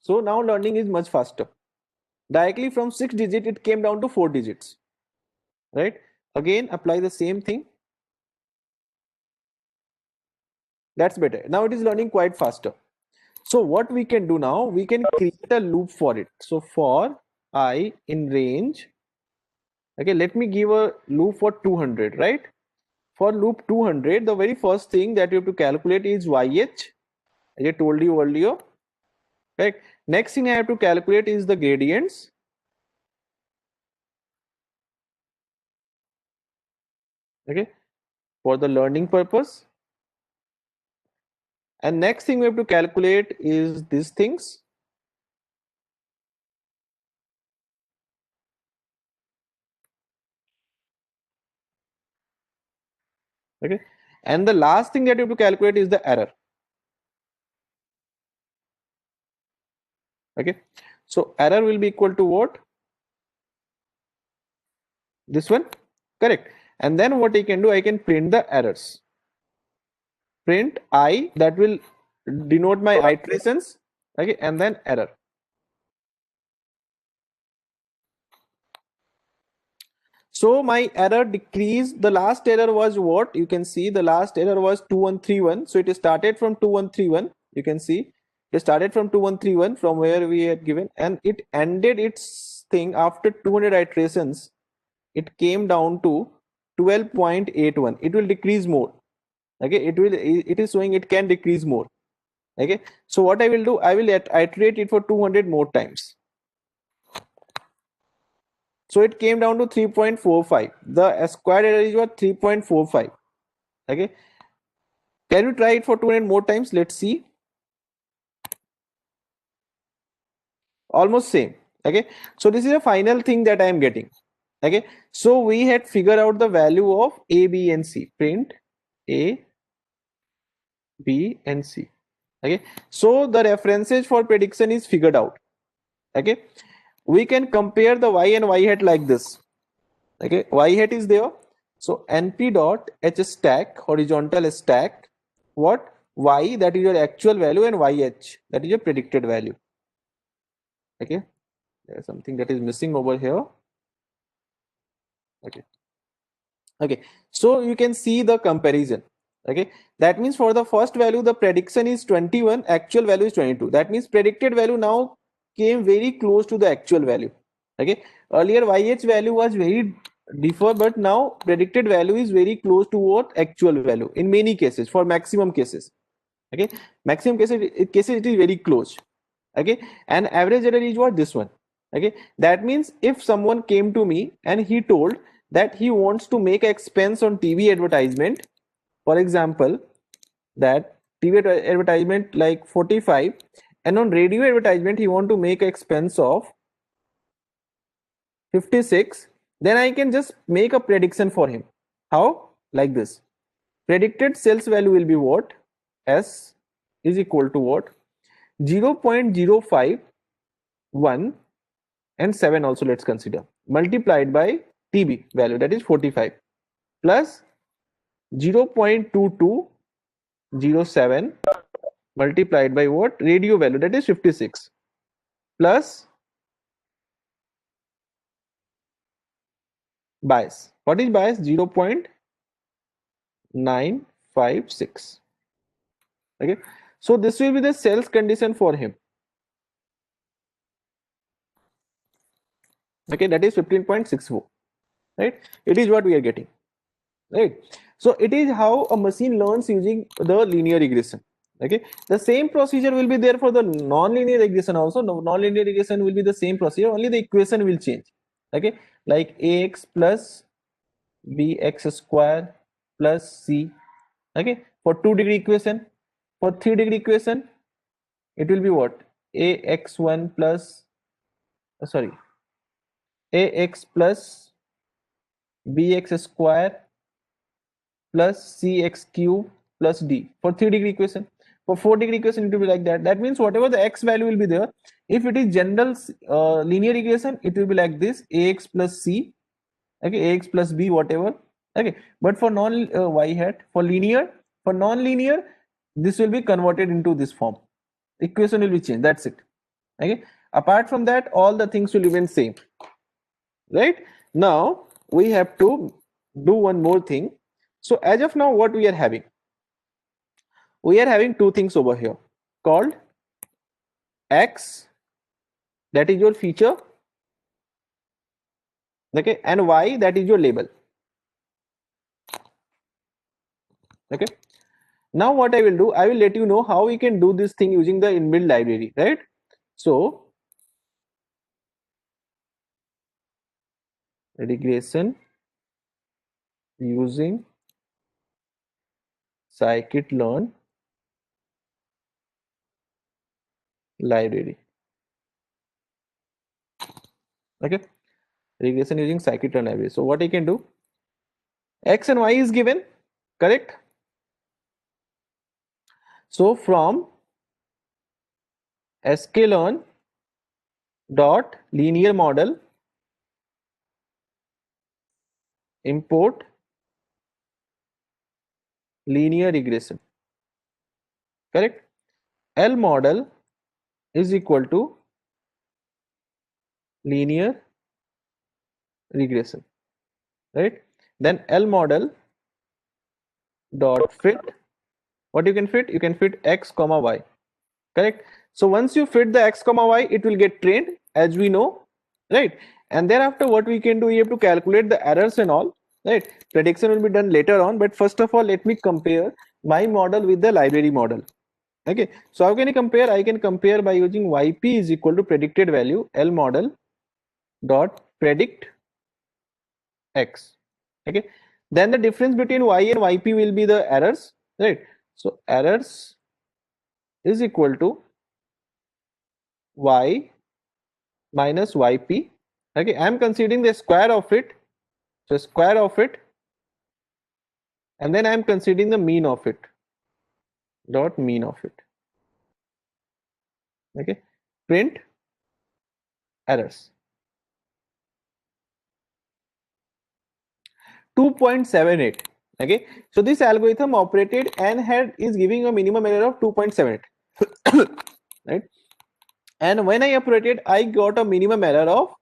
so now learning is much faster. Directly from 6 digit it came down to 4 digits, right? Again apply the same thing. That's better. Now it is learning quite faster. So what we can do now, we can create a loop for it. So for I in range, okay, let me give a loop for 200, right? For loop 200, the very first thing that you have to calculate is YH, as I told you earlier, right? Next thing I have to calculate is the gradients. Okay, for the learning purpose. And next thing we have to calculate is these things. Okay, and the last thing that you have to calculate is the error. Okay, so error will be equal to what? This one, correct? And then what I can do, I can print the errors. Print I, that will denote my iterations. Okay, and then error. So my error decreased. The last error was what? You can see the last error was 2131. So it started from 2131. You can see it started from 2131 from where we had given, and it ended its thing after 200 iterations. It came down to 12.81. It will decrease more. Okay, it is showing it can decrease more. Okay, so what I will do, I will iterate it for 200 more times. So it came down to 3.45. The square error is what? 3.45. Okay, can you try it for 200 more times? Let's see. Almost same. Okay, so this is a final thing that I am getting. Okay, so we had figured out the value of A, B, and C. Print A, B, and C. Okay, so the references for prediction is figured out. Okay, we can compare the y and y hat like this. Okay, y hat is there. So np dot h stack, horizontal stack, what y, that is your actual value, and yh, that is your predicted value. Okay, there's something that is missing over here. Okay. Okay, so you can see the comparison. Okay, that means for the first value the prediction is 21, actual value is 22. That means predicted value now came very close to the actual value. Okay, earlier YH value was very differ, but now predicted value is very close to what actual value in many cases, for maximum cases. Okay, maximum cases it is very close. Okay, and average error is what, this one. Okay, that means if someone came to me and he told that he wants to make expense on TV advertisement, for example, that TV advertisement like 45, and on radio advertisement he want to make expense of 56, then I can just make a prediction for him. How? Like this. Predicted sales value will be what? S is equal to what? 0.051 and 7 also let's consider, multiplied by TB value, that is 45, plus 0.2207 multiplied by what? Radio value, that is 56, plus bias. What is bias? 0.956. Okay, so this will be the sales condition for him. Okay, that is 15.64. Right, it is what we are getting. Right, so it is how a machine learns using the linear regression. Okay, the same procedure will be there for the non-linear regression also. Non-linear regression will be the same procedure, only the equation will change. Okay, like ax plus bx square plus c. Okay, for 2-degree equation. For 3-degree equation it will be what? Ax1 plus sorry, ax plus bx square plus cx cube plus d for 3-degree equation. For 4-degree equation it will be like that. That means whatever the x value will be there, if it is general linear equation, it will be like this: ax plus c, okay, ax plus b, whatever. Okay, but for non y hat, for linear, for non-linear, this will be converted into this form. Equation will be changed, that's it. Okay, apart from that all the things will remain same. Right, now we have to do one more thing. So as of now what we are having? We are having two things over here called x, that is your feature, okay, and y, that is your label. Okay, now what I will do, I will let you know how we can do this thing using the inbuilt library, right? So regression using scikit-learn library. Okay, regression using scikit-learn library. So what I can do, x and y is given, correct? So from sklearn dot linear model import linear regression, correct? L model is equal to linear regression, right? Then L model dot fit, what you can fit? You can fit x comma y, correct? So once you fit the x comma y, it will get trained, as we know, right? And thereafter what we can do, we have to calculate the errors and all, right? Prediction will be done later on, but first of all let me compare my model with the library model. Okay, so how can I compare? I can compare by using yp is equal to predicted value L model dot predict x. Okay, then the difference between y and yp will be the errors, right? So errors is equal to y minus yp. Okay, I am considering the square of it. So square of it, and then I am considering the mean of it. Dot mean of it. Okay, print errors. 2.78. Okay, so this algorithm operated and is giving a minimum error of 2.78. Right, and when I operated, I got a minimum error of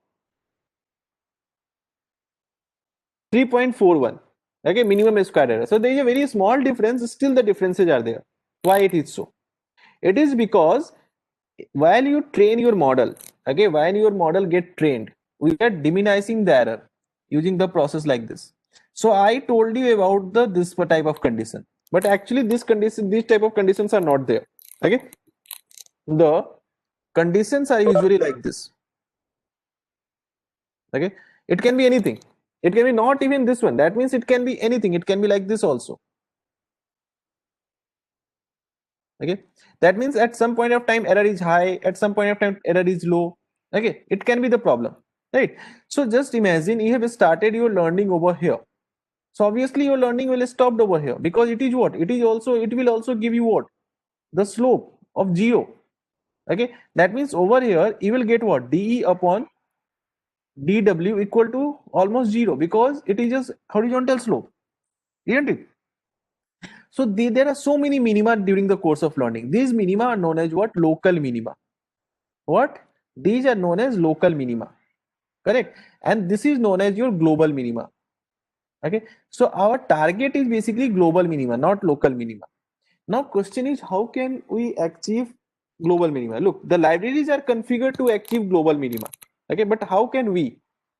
3.41. Okay, minimum square error. So there is a very small difference. Still, the differences are there. Why it is so? It is because while you train your model, okay, while your model get trained, we are diminishing the error using the process like this. So I told you about this type of condition, but actually these type of conditions are not there. Okay, the conditions are usually like this. Okay, it can be anything. It can be not even this one. That means it can be anything. It can be like this also. Okay, that means at some point of time error is high, at some point of time error is low. Okay, it can be the problem, right? So just imagine you have started your learning over here. So obviously your learning will stop over here, because it is what? It will also give you what? The slope of 0. Okay, that means over here you will get what? dE upon dW equal to almost 0, because it is just horizontal slope, isn't it? So there are so many minima during the course of learning. These minima are known as what? Local minima. What? These are known as local minima. Correct? And this is known as your global minima. Okay. So our target is basically global minima, not local minima. Now question is, how can we achieve global minima? Look, the libraries are configured to achieve global minima. Okay, but how can we?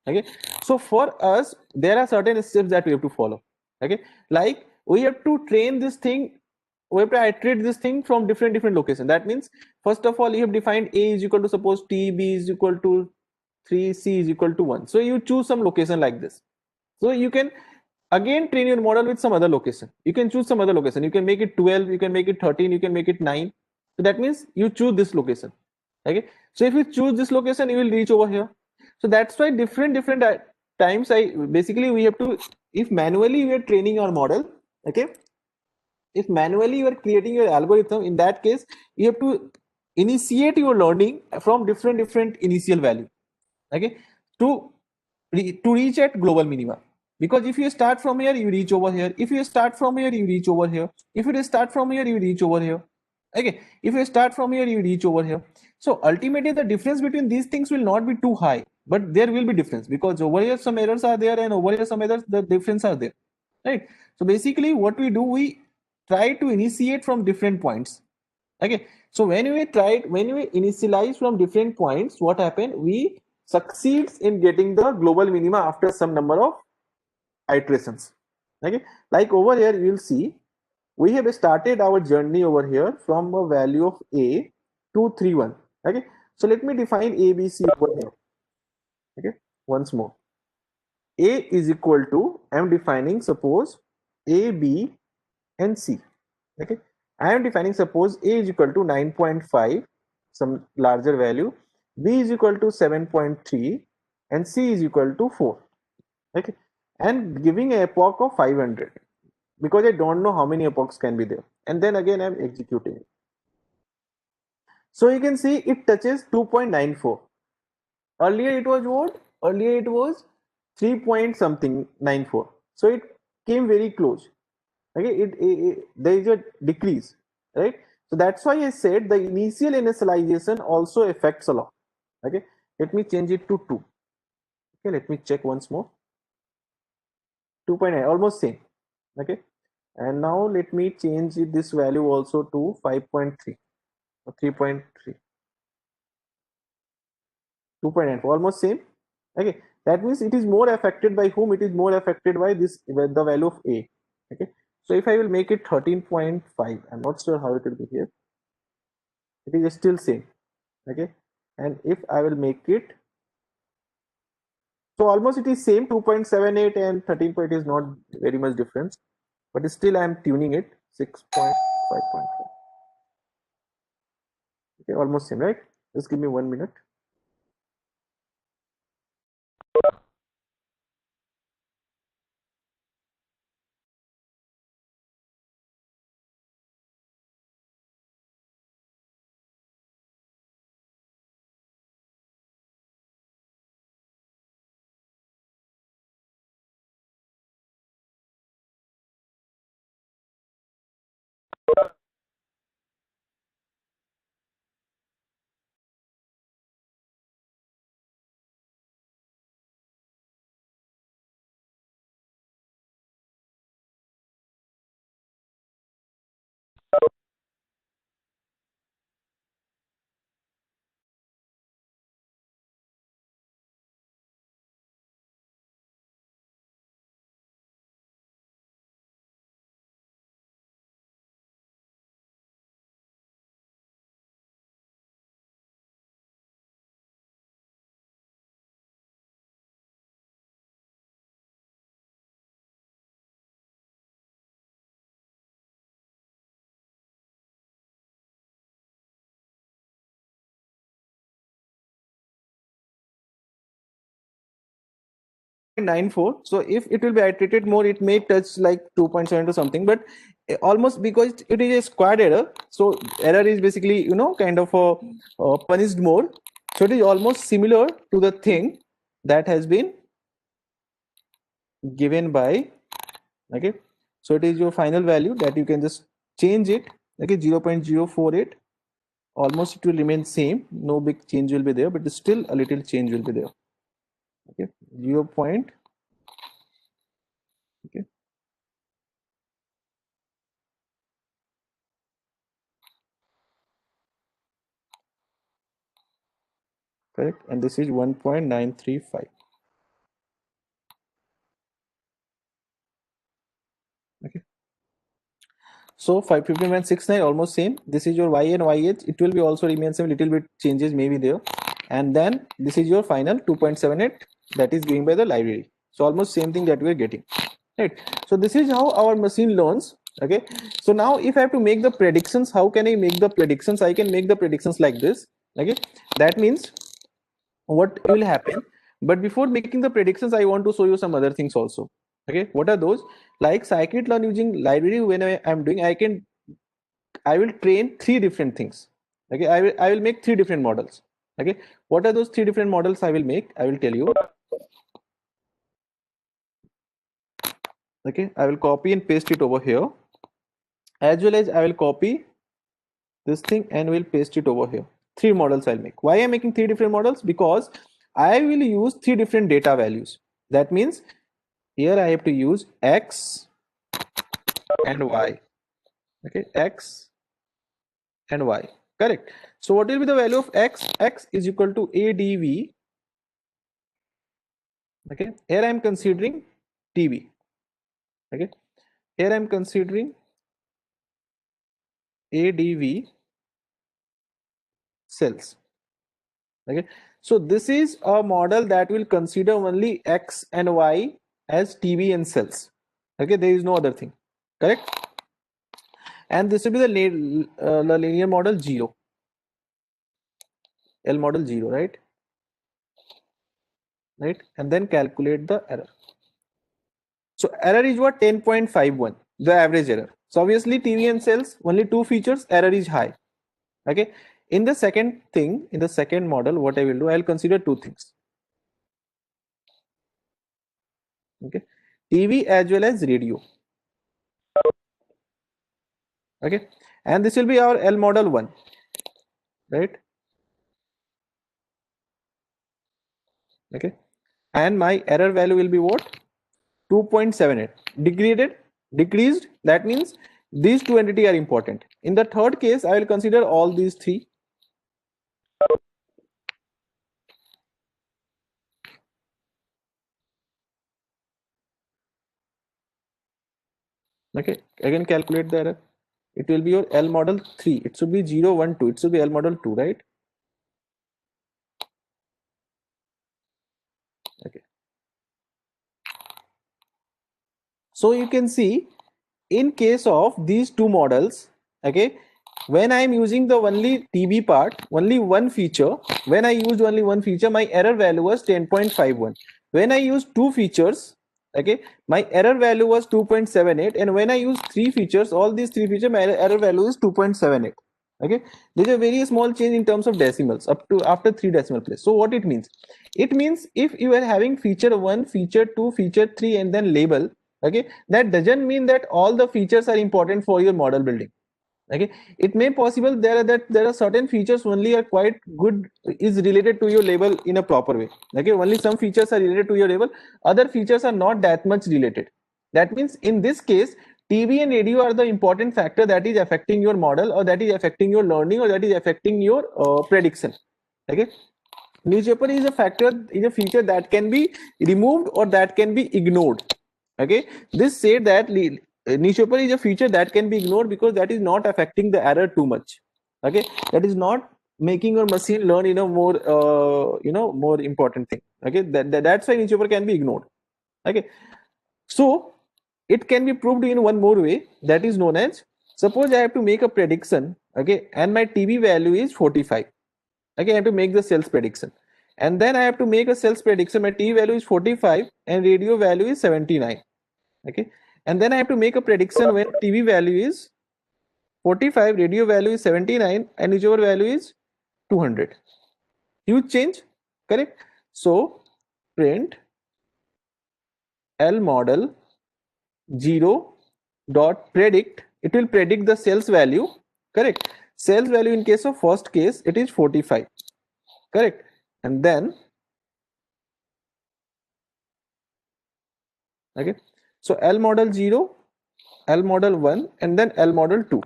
Okay, so for us, there are certain steps that we have to follow. Okay, like we have to train this thing, we have to iterate this thing from different locations. That means first of all you have defined a is equal to suppose t, b is equal to 3, c is equal to 1. So you choose some location like this. So you can again train your model with some other location. You can choose some other location. You can make it 12, you can make it 13, you can make it 9. So that means you choose this location. Okay, so if you choose this location, you will reach over here. So that's why different times basically we have to, if manually we are training our model, okay, if manually you are creating your algorithm, in that case you have to initiate your learning from different initial value, okay, to reach at global minima. Because if you start from here, you reach over here. If you start from here, you reach over here. If you start from here, you reach over here. Okay, if you start from here, you reach over here. So ultimately the difference between these things will not be too high, but there will be difference, because over here some errors are there and over here some errors, the difference are there, right? So basically what we do, we try to initiate from different points. Okay, so when we initialize from different points, what happened? We succeeds in getting the global minima after some number of iterations. Okay, like over here you will see we have started our journey over here from a value of a 231. Okay, so let me define ABC over here. Okay, once more, a is equal to, I am defining suppose a, b and c. Okay, I am defining suppose a is equal to 9.5, some larger value, b is equal to 7.3 and c is equal to 4. Okay, and giving a epoch of 500, because I don't know how many epochs can be there, and then again I am executing it. So you can see it touches 2.94. Earlier it was what? Earlier it was 3 point something 94. So it came very close. Okay, there is a decrease, right? So that's why I said the initial initialization also affects a lot. Okay, let me change it to 2. Okay, let me check once more. 2.9, almost same. Okay, and now let me change this value also to 5.3 or 3.3. 2.9, almost same. Okay, that means it is more affected by whom? It is more affected by this, the value of a. Okay, so if I will make it 13.5, I'm not sure how it will be here. It is still same. Okay, and if I will make it, so almost it is same, 2.78 and 13 point is not very much difference, but still I am tuning it 6.5.5. Okay, almost same, right? Just give me 1 minute. 94. So if it will be iterated more, it may touch like 2.7 to something, but almost, because it is a squared error, so error is basically, you know, kind of a punished more. So it is almost similar to the thing that has been given by, okay, so it is your final value that you can just change it, okay, 0.048. Almost it will remain same, no big change will be there, but still a little change will be there, okay, 0 point, okay, correct, and this is 1.935. Okay, so 515.69 almost same. This is your y and yh, it will be also remain same, little bit changes may be there, and then this is your final 2.78 that is given by the library. So almost same thing that we are getting, right? So this is how our machine learns. Okay, so now if I have to make the predictions, how can I make the predictions? I can make the predictions like this. Okay, that means what will happen, but before making the predictions I want to show you some other things also. Okay, what are those? Like scikit-learn using library, when I am doing, I will train three different things. Okay, I will make three different models. Okay, what are those three different models I will make? I will tell you. Okay, I will copy and paste it over here, as well as I will copy this thing and will paste it over here. Three models I'll make. Why I'm making three different models? Because I will use three different data values. That means here I have to use x and y. Okay, x and y, correct. So what will be the value of x? X is equal to adv. Okay, here I am considering tv. Okay, here I am considering adv cells. Okay, so this is a model that will consider only x and y as tv and cells. Okay, there is no other thing, correct. And this will be the linear model 0, L model 0, right, and then calculate the error. So error is what? 10.51, the average error. So obviously tv and cells only two features, error is high. Okay, in the second thing, in the second model, what I will do, I will consider two things. Okay, tv as well as radio. Okay, and this will be our L model 1, right? Okay, and my error value will be what? 2.78. Decreased, that means these two entities are important. In the third case, I will consider all these three. Okay, again calculate the error. It will be your L model 3. It should be 0, 1, 2. It should be L model 2, right? Okay. So you can see, in case of these two models, okay, when I am using the only TV part, only one feature, when I used only one feature, my error value was 10.51. When I used two features, okay, my error value was 2.78, and when I use three features, all these three features, my error value is 2.78. Okay, there's a very small change in terms of decimals up to after 3 decimal place. So what it means? It means if you are having feature 1, feature 2, feature 3, and then label, okay, that doesn't mean that all the features are important for your model building. Okay, it may possible there are certain features only are quite good, is related to your label in a proper way. Okay, only some features are related to your label, other features are not that much related. That means in this case, TV and radio are the important factor that is affecting your model, or that is affecting your learning, or that is affecting your prediction. Okay. Newspaper is a factor, is a feature that can be removed or that can be ignored. Okay. This say that newspaper is a feature that can be ignored because that is not affecting the error too much. Okay. That is not making your machine learn in a more more important thing. Okay. That's why newspaper can be ignored. Okay. So it can be proved in one more way, that is known as, suppose I have to make a prediction, okay, and my TV value is 45. Okay, I have to make the sales prediction, and then I have to make a sales prediction. My TV value is 45 and radio value is 79. Okay, and then I have to make a prediction when TV value is 45, radio value is 79, and whichever value is 200. Huge change, correct? So print L model 0 dot predict, it will predict the sales value, correct? Sales value in case of first case, it is 45, correct? And then, okay, so L model 0, L model 1, and then L model 2,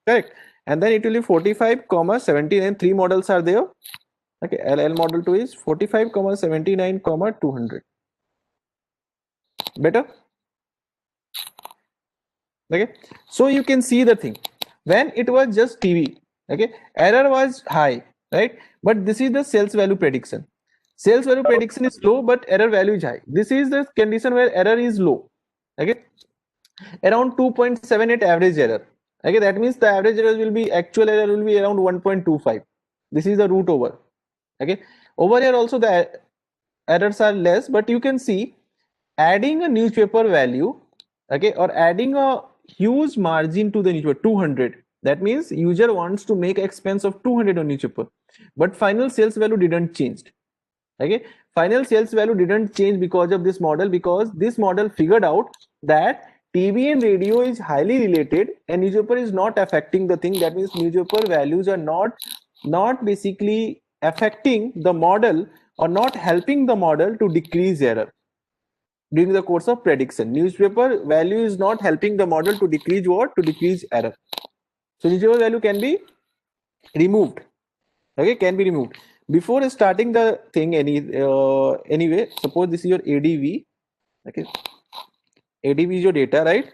correct? And then it will be 45 comma 79, three models are there. Okay, L model 2 is 45 comma 79 comma 200. Better? Okay, so you can see the thing, when it was just TV, okay, error was high, right? But this is the sales value prediction. Sales value prediction is low, but error value is high. This is the condition where error is low. Okay, around 2.78 average error. Okay, that means the average error will be, actual error will be around 1.25. This is the root over. Okay, over here also the errors are less, but you can see adding a newspaper value, okay, or adding a huge margin to the newspaper, 200. That means user wants to make expense of 200 on newspaper, but final sales value didn't change. Okay, final sales value didn't change because of this model, because this model figured out that TV and radio is highly related and newspaper is not affecting the thing. That means newspaper values are not basically affecting the model or not helping the model to decrease error during the course of prediction. Newspaper value is not helping the model to decrease what? To decrease error. So newspaper value can be removed. Okay, can be removed. Before starting the thing, anyway, suppose this is your ADV. Okay, ADV is your data, right?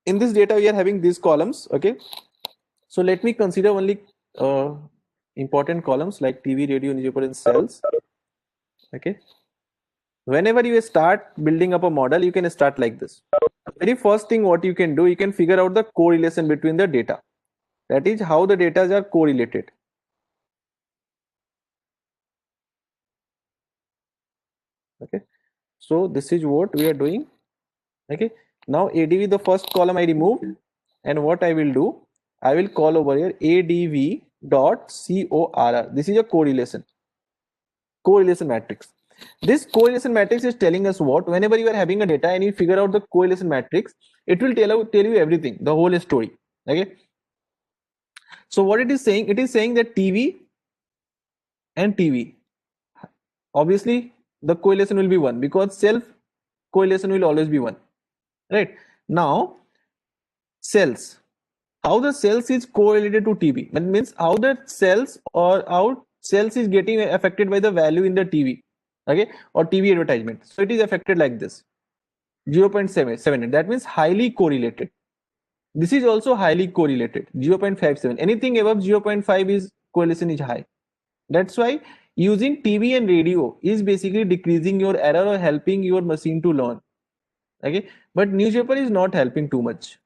In this data, we are having these columns. Okay, so let me consider only important columns like TV, radio, newspaper, and cells. Okay, whenever you start building up a model, you can start like this. Very first thing what you can do, you can figure out the correlation between the data. That is how the data are correlated. Okay, so this is what we are doing. Okay, now ADV, the first column I removed, and what I will do, I will call over here ADV dot CORR. This is a correlation matrix. This correlation matrix is telling us what? Whenever you are having a data and you figure out the correlation matrix, it will tell you everything, the whole story. Okay, so what it is saying? It is saying that TV and TV, obviously the correlation will be 1 because self correlation will always be 1, right? Now cells, how the cells is correlated to TV, that means how the cells or how cells is getting affected by the value in the TV, okay, or TV advertisement. So it is affected like this, 0.778. That means highly correlated. This is also highly correlated, 0.57. Anything above 0.5 is correlation is high. That's why using TV and radio is basically decreasing your error or helping your machine to learn. Okay, but newspaper is not helping too much.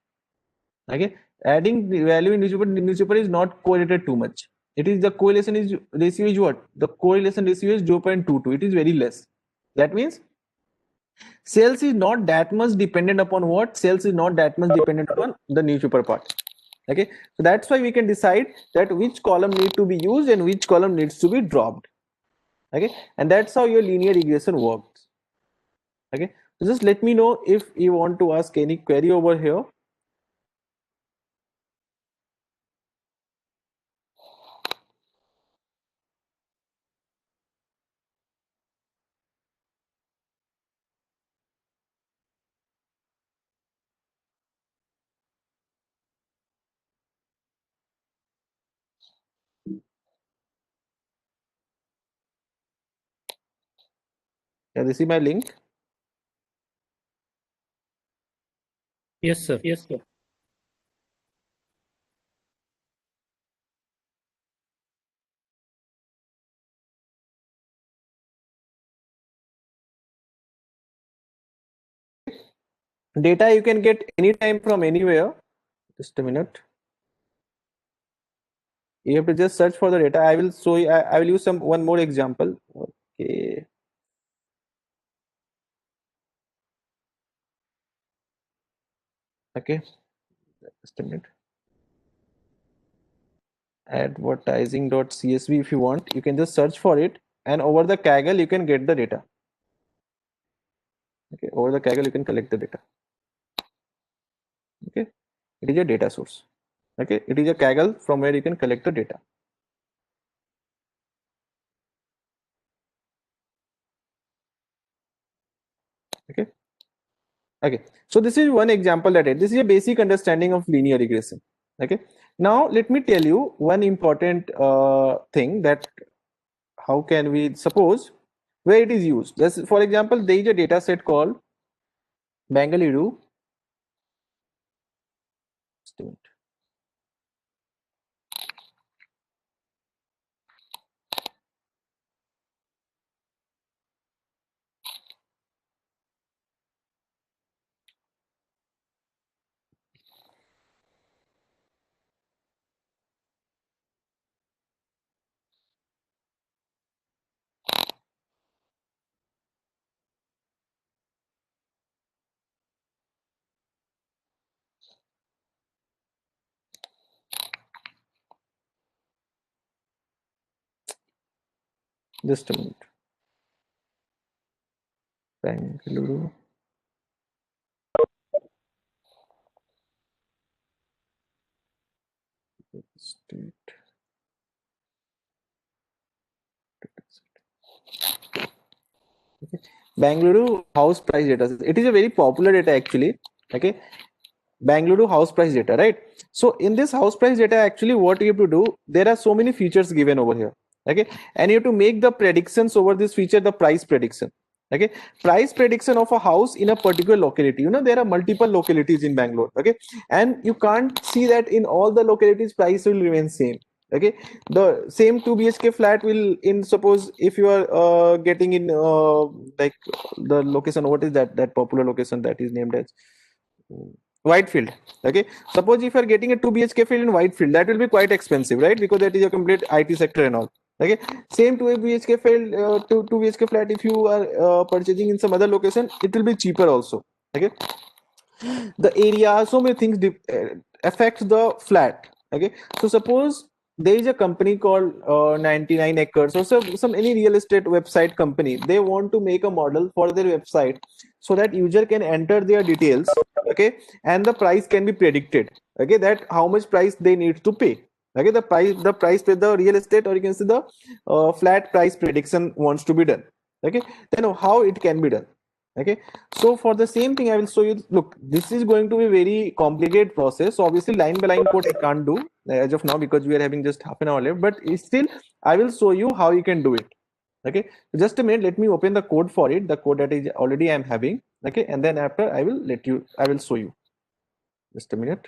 Okay, adding the value in newspaper is not correlated too much. It is the correlation is ratio is what? The correlation ratio is 0.22. It is very less. That means sales is not that much dependent upon what? Sales is not that much dependent upon the newspaper part. Okay, so that's why we can decide that which column need to be used and which column needs to be dropped. Okay, and that's how your linear regression works. Okay, so just let me know if you want to ask any query over here. Yeah, this is my link. Yes, sir. Yes, sir. Data you can get anytime from anywhere. Just a minute. You have to just search for the data. I will show you. I will use one more example. Okay. Okay. Just a minute. Advertising.csv. If you want, you can just search for it, and over the Kaggle you can get the data. Okay. Over the Kaggle you can collect the data. Okay. It is a data source. Okay. It is a Kaggle from where you can collect the data. Okay. Okay, so this is one example this is a basic understanding of linear regression. Okay, now let me tell you one important thing, that how can we suppose where it is used. Just for example, there is a data set called Bangalore. Just a minute. Bangalore. State. Bangalore house price data. It is a very popular data actually. Okay, Bangalore house price data, right? So in this house price data, actually what you have to do, there are so many features given over here. Okay, and you have to make the predictions over this feature, the price prediction. Okay, price prediction of a house in a particular locality. You know, there are multiple localities in Bangalore. Okay, and you can't see that in all the localities price will remain same. Okay, the same 2 BHK flat will, in suppose if you are getting in like the location, what is that popular location that is named as Whitefield. Okay, suppose if you are getting a 2 BHK field in Whitefield, that will be quite expensive, right? Because that is a complete IT sector and all. Okay, same 2 BHK field, 2 BHK flat, if you are purchasing in some other location, it will be cheaper also. Okay, the area, so many things affect the flat. Okay, so suppose there is a company called 99 acres, or some any real estate website company, they want to make a model for their website so that user can enter their details. Okay, and the price can be predicted. Okay, that how much price they need to pay. Okay, the price the real estate, or you can say the flat price prediction wants to be done. Okay, then how it can be done. Okay, so for the same thing I will show you. Look, this is going to be very complicated process, so obviously line by line code I can't do as of now because we are having just half an hour left, but still I will show you how you can do it. Okay, just a minute, let me open the code for it, the code that is already I'm having. Okay, and then after I will show you. Just a minute.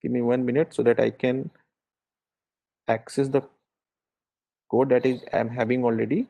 Give me 1 minute so that I can access the code that is I'm having already.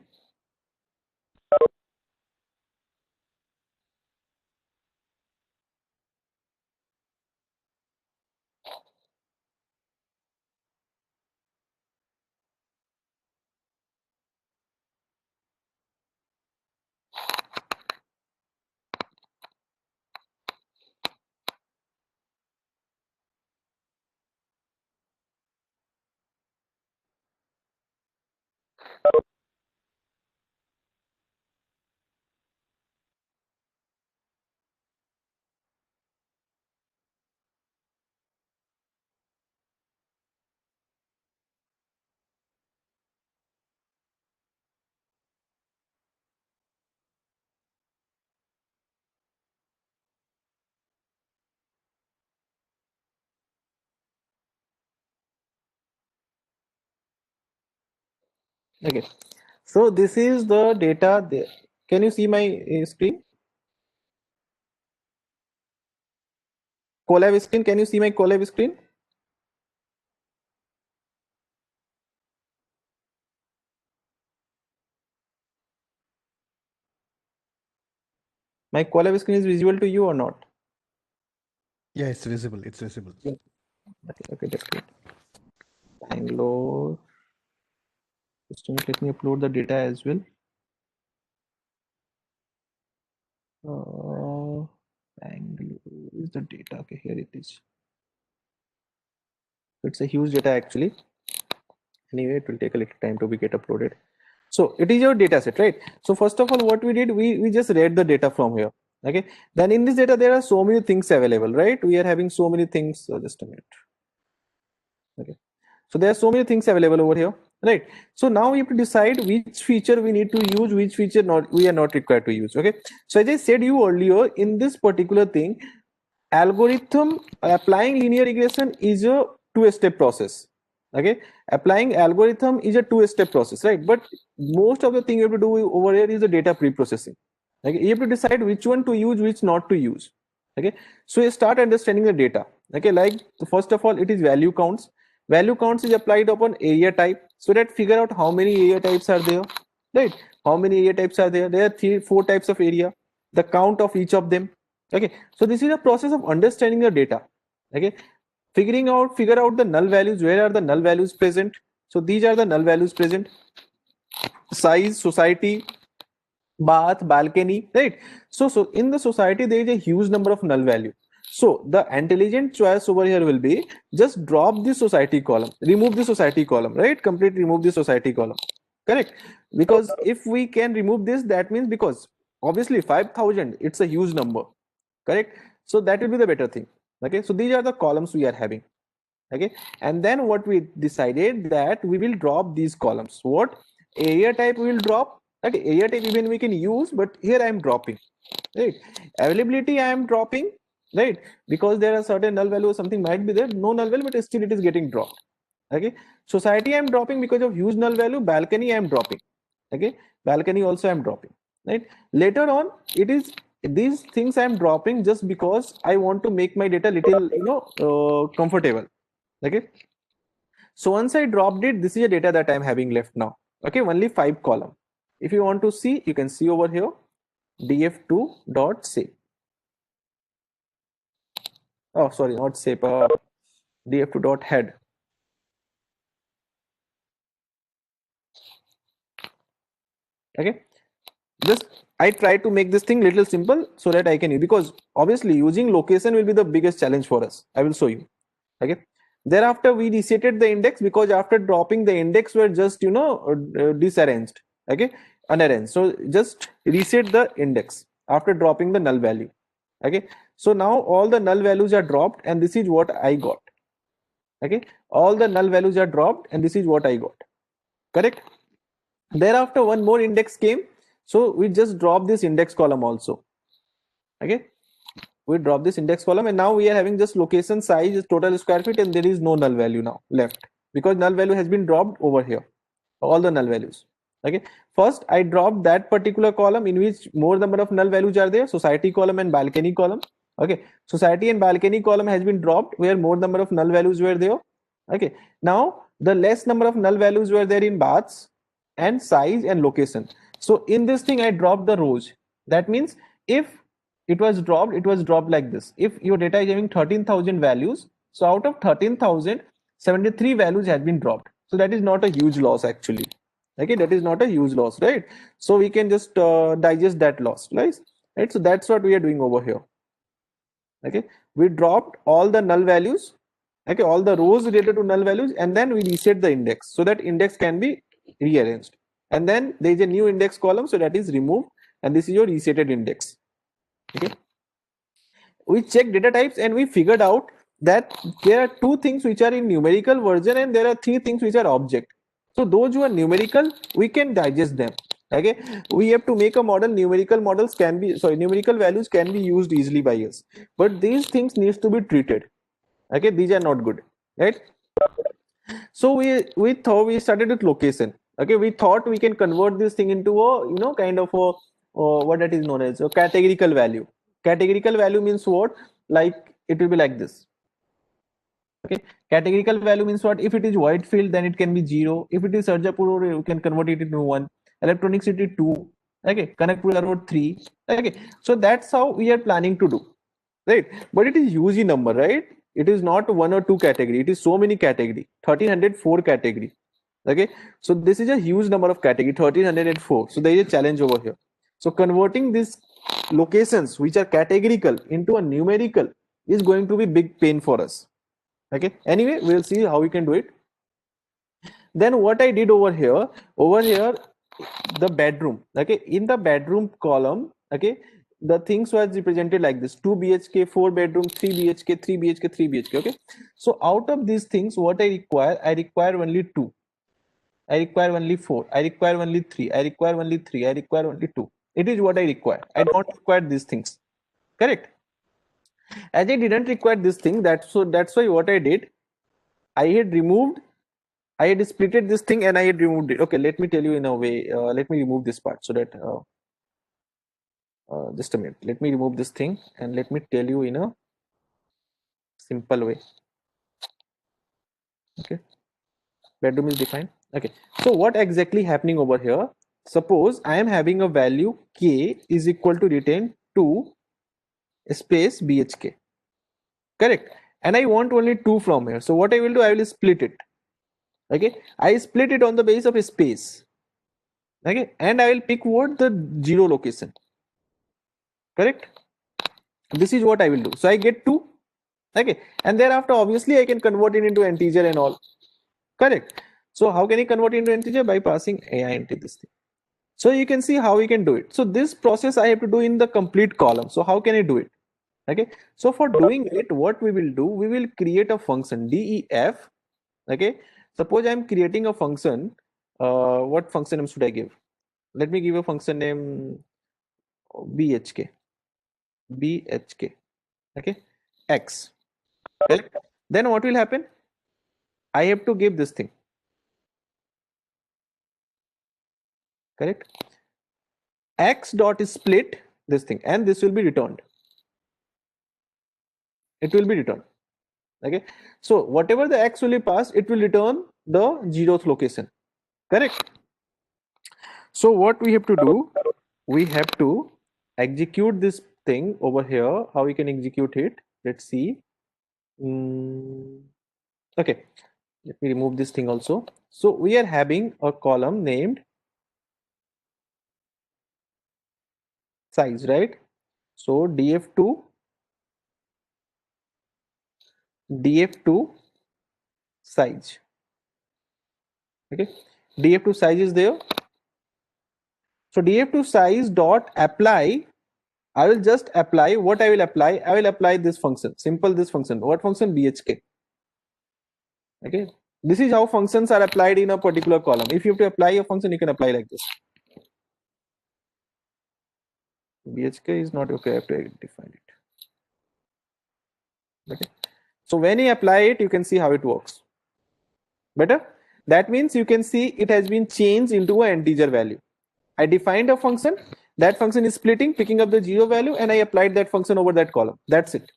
Okay, so this is the data there. Can you see my screen? Collab screen, can you see my collab screen? My collab screen is visible to you or not? Yeah, it's visible. It's visible. Okay, okay, that's great. Bangalore. Just a minute, let me upload the data as well. Bangalore is the data. Okay, here it is. It's a huge data actually. Anyway, it will take a little time to be get uploaded. So it is your data set, right? So first of all, what we did, we just read the data from here. Okay, then in this data there are so many things available, right? We are having so many things. So just a minute. Okay, so there are so many things available over here, right? So now we have to decide which feature we need to use, which feature not we are not required to use. Okay, so as I said you earlier, in this particular thing, algorithm applying linear regression is a two-step process. Okay, applying algorithm is a two-step process, right? But most of the thing you have to do over here is the data pre-processing. Okay, you have to decide which one to use, which not to use. Okay, so you start understanding the data. Okay, like first of all, it is value counts. Value counts is applied upon area type, so that figure out how many area types are there, right? How many area types are there? There are 4 types of area. The count of each of them. Okay, so this is a process of understanding the data. Okay, figure out the null values. Where are the null values present? So these are the null values present. Size, society, bath, balcony, right? So in the society there is a huge number of null value. So the intelligent choice over here will be just drop the society column, remove the society column, right? Completely remove the society column, correct? Because if we can remove this, that means, because obviously 5,000, it's a huge number, correct? So that will be the better thing. Okay, so these are the columns we are having. Okay, and then what we decided, that we will drop these columns. What area type we will drop? That area type even we can use, but here I am dropping, right? Availability I am dropping, right? Because there are certain null value, something might be there, no null value, but still it is getting dropped. Okay, society I am dropping because of huge null value. Balcony I am dropping. Okay, balcony also I am dropping, right? Later on, it is these things I am dropping just because I want to make my data little, comfortable. Okay, so once I dropped it, this is the data that I'm having left now. Okay, only 5 column. If you want to see, you can see over here, df2.say. Oh, sorry, not say, df2.head. Okay, just I try to make this thing little simple so that I can use, because obviously using location will be the biggest challenge for us. I will show you. Okay, thereafter we resetted the index, because after dropping the index were just disarranged. Okay, unarranged. So just reset the index after dropping the null value. Okay, so now all the null values are dropped, and this is what I got. Okay, all the null values are dropped, and this is what I got, correct? Thereafter one more index came, so we just drop this index column also. Okay, we drop this index column, and now we are having just location, size, total square feet, and there is no null value now left, because null value has been dropped over here, all the null values. Okay, first I dropped that particular column in which more number of null values are there, society column and balcony column. Okay, society and balcony column has been dropped where more number of null values were there. Okay, now the less number of null values were there in baths and size and location. So in this thing I dropped the rows. That means if it was dropped like this. If your data is having 13,000 values, so out of 13,000, 73 values has been dropped. So that is not a huge loss actually. Okay, that is not a huge loss, right? So we can just digest that loss, right? So that's what we are doing over here. Okay, we dropped all the null values. Okay, all the rows related to null values, and then we reset the index so that index can be rearranged. And then there is a new index column, so that is removed, and this is your resetted index. Okay, we checked data types and we figured out that there are 2 things which are in numerical version, and there are 3 things which are object. So those who are numerical, we can digest them. Okay, we have to make a model. Numerical values can be used easily by us, but these things needs to be treated. Okay, these are not good, right? So we thought we started with location. Okay, we thought we can convert this thing into a kind of a what that is known as a categorical value. Categorical value means what? Like it will be like this. Okay, categorical value means what? If it is white field, then it can be 0. If it is Sarjapur, you can convert it into 1. Electronic City 2. Okay, Kanakpura Road 3. Okay, so that's how we are planning to do, right? But it is huge number, right? It is not 1 or 2 category. It is so many category. 1304 category. Okay, so this is a huge number of category. 1304. So there is a challenge over here. So converting these locations which are categorical into a numerical is going to be big pain for us. Okay, anyway, we'll see how we can do it. Then what I did over here, the bedroom. Okay, in the bedroom column, okay, the things was represented like this: 2 BHK, 4 bedroom, 3 BHK, 3 BHK, 3 BHK. Okay, so out of these things, what I require only 2. I require only 4. I require only 3. I require only 3. I require only 2. It is what I require. I don't require these things. Correct? As I didn't require this thing, that's why what I did, I had splitted this thing and I had removed it. Okay, let me tell you in a way. Let me remove this part so that just a minute. Let me remove this thing and let me tell you in a simple way. Okay, bedroom is defined. Okay, so what exactly happening over here? Suppose I am having a value k is equal to retain 2 space BHK. Correct? And I want only 2 from here. So what I will do, I will split it. Okay, I split it on the basis of a space. Okay, and I will pick what the 0 location. Correct? This is what I will do. So I get 2. Okay, and thereafter obviously I can convert it into integer and all. Correct? So how can I convert it into integer? By passing AI into this thing. So you can see how we can do it. So this process I have to do in the complete column. So how can I do it? Okay, so for doing it, what we will do, we will create a function def. Okay, suppose I am creating a function. What function name should I give? Let me give a function name bhk. Okay, x. Correct? Then what will happen? I have to give this thing. Correct? X dot is split this thing, and this will be returned. It will be returned. Okay, so whatever the x will be passed, it will return the 0th location. Correct? So what we have to do, we have to execute this thing over here. How we can execute it? Let's see. Okay, let me remove this thing also. So we are having a column named size, right? So df2 size. Okay, df2 size is there. So df2 size dot apply. I will just apply what I will apply. I will apply this function. Simple this function. What function? bhk. Okay, this is how functions are applied in a particular column. If you have to apply a function, you can apply like this. bhk is not okay. I have to define it. Okay, so when you apply it, you can see how it works. Better? That means you can see it has been changed into an integer value. I defined a function. That function is splitting, picking up the 0 value, and I applied that function over that column. That's it.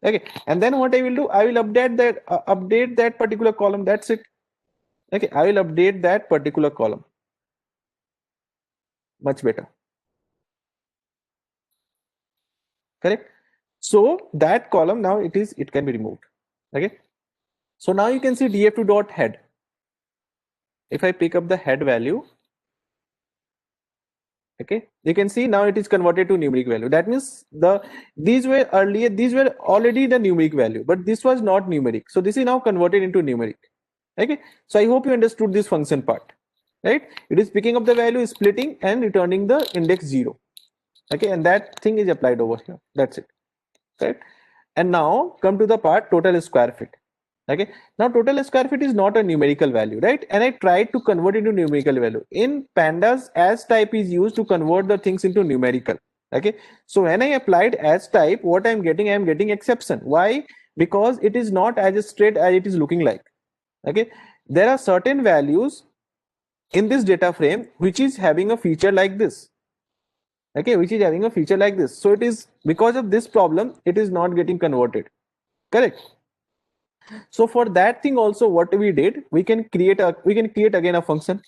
Okay, and then what I will do, I will update that particular column. That's it. Okay, I will update that particular column. Much better. Correct? So that column now it can be removed. Okay, so now you can see df2 dot head. If I pick up the head value, okay, you can see now it is converted to numeric value. That means these were already the numeric value, but this was not numeric. So this is now converted into numeric. Okay, so I hope you understood this function part, right? It is picking up the value, splitting, and returning the index 0. Okay, and that thing is applied over here. That's it. Right? And now come to the part total square feet. Okay, now total square feet is not a numerical value, right? And I tried to convert it into numerical value. In pandas, as type is used to convert the things into numerical. Okay, so when I applied as type, what I'm getting exception. Why? Because it is not as straight as it is looking like. Okay, there are certain values in this data frame which is having a feature like this. Okay, which is having a feature like this. So it is because of this problem, it is not getting converted. Correct. So for that thing also, what we did, we can create again a function.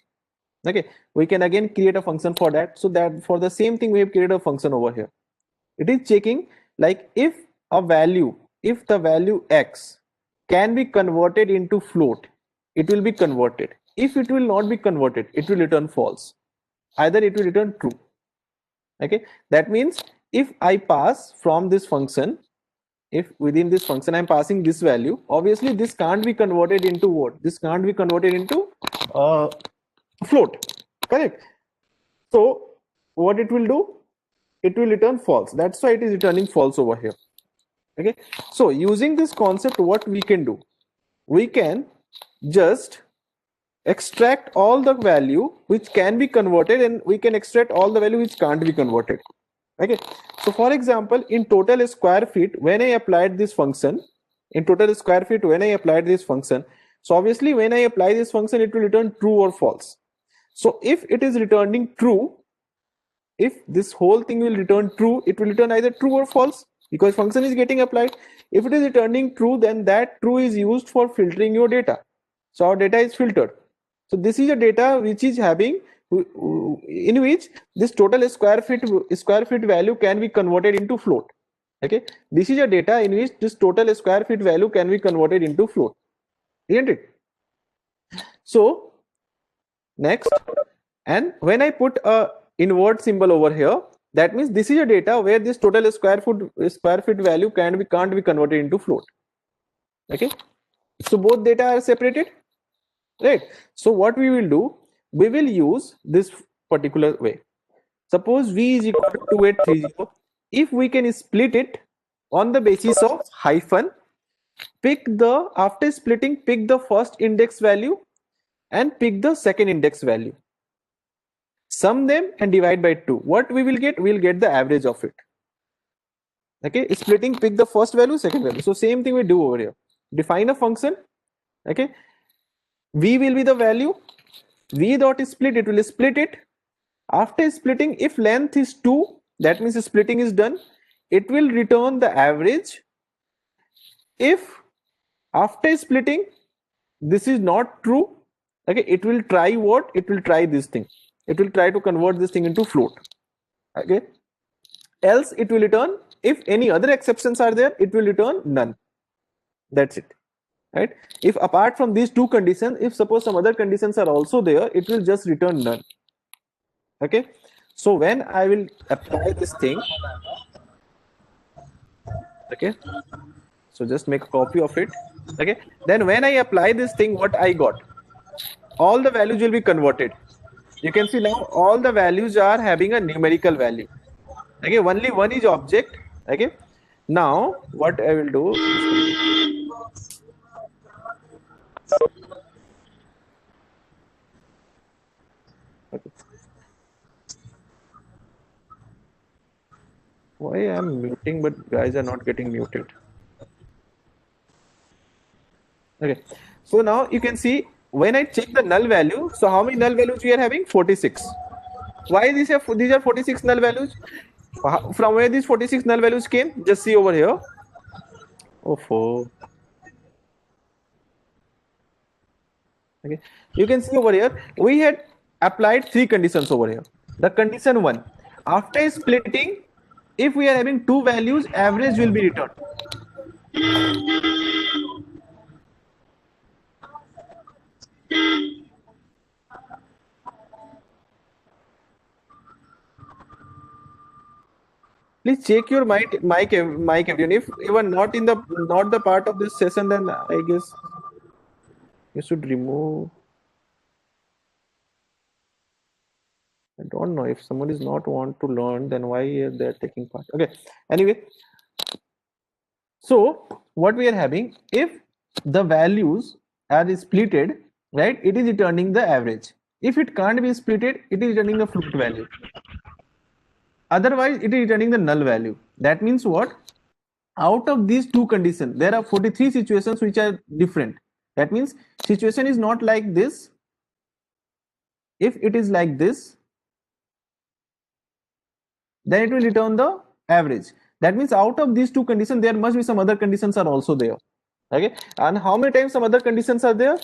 Okay, we can again create a function for that. So that for the same thing, we have created a function over here. It is checking like if the value x can be converted into float, it will be converted. If it will not be converted, it will return false. Either it will return true. Okay, that means if I pass from this function, if within this function I'm passing this value, obviously this can't be converted into what? This can't be converted into float. Correct. So what it will do? It will return false. That's why it is returning false over here. Okay. So using this concept, what we can do? We can just extract all the value which can be converted, and we can extract all the value which can't be converted. Okay. So for example, in total square feet, when I applied this function, so obviously when I apply this function, it will return true or false. So if it is returning true, if this whole thing will return true, it will return either true or false because function is getting applied. If it is returning true, then that true is used for filtering your data. So our data is filtered. So this is a data which is having, in which this total square feet value can be converted into float. Okay, this is a data in which this total square feet value can be converted into float, isn't it? So next, and when I put a invert symbol over here, that means this is a data where this total square feet value can't be converted into float. Okay, so both data are separated, right? So what we will do, we will use this particular way. Suppose v is equal to 2830. If we can split it on the basis of hyphen, after splitting, pick the first index value and pick the second index value. Sum them and divide by 2. What we will get? We will get the average of it. Okay, splitting, pick the first value, second value. So same thing we do over here. Define a function. Okay, v will be the value. V dot split, it will split it. After splitting, if length is 2, that means splitting is done. It will return the average. If after splitting this is not true, okay, it will try what? It will try this thing. It will try to convert this thing into float. Okay, else it will return, if any other exceptions are there, it will return none. That's it, right? If apart from these two conditions, if suppose some other conditions are also there, it will just return none. Okay, so when I will apply this thing, okay, so just make a copy of it. Okay, then when I apply this thing, what I got, all the values will be converted. You can see now all the values are having a numerical value. Okay, only one is object. Okay, now what I will do, okay. Why I am muting but guys are not getting muted? Okay, so now you can see when I check the null value, so how many null values we are having? 46. Why these are 46 null values? From where these 46 null values came? Just see over here. Oh, okay, you can see over here we had applied 3 conditions over here. The condition 1, after splitting, if we are having 2 values, average will be returned. Please check your mic everyone. If you are not the part of this session, then I guess you should remove. I don't know, if someone is not want to learn, then why they're taking part? Okay, anyway, so what we are having, if the values are splitted, right, it is returning the average. If it can't be splitted, it is returning the float value. Otherwise, it is returning the null value. That means what? Out of these two conditions, there are 43 situations which are different. That means situation is not like this. If it is like this, then it will return the average. That means out of these two conditions, there must be some other conditions are also there. Okay, and how many times some other conditions are there?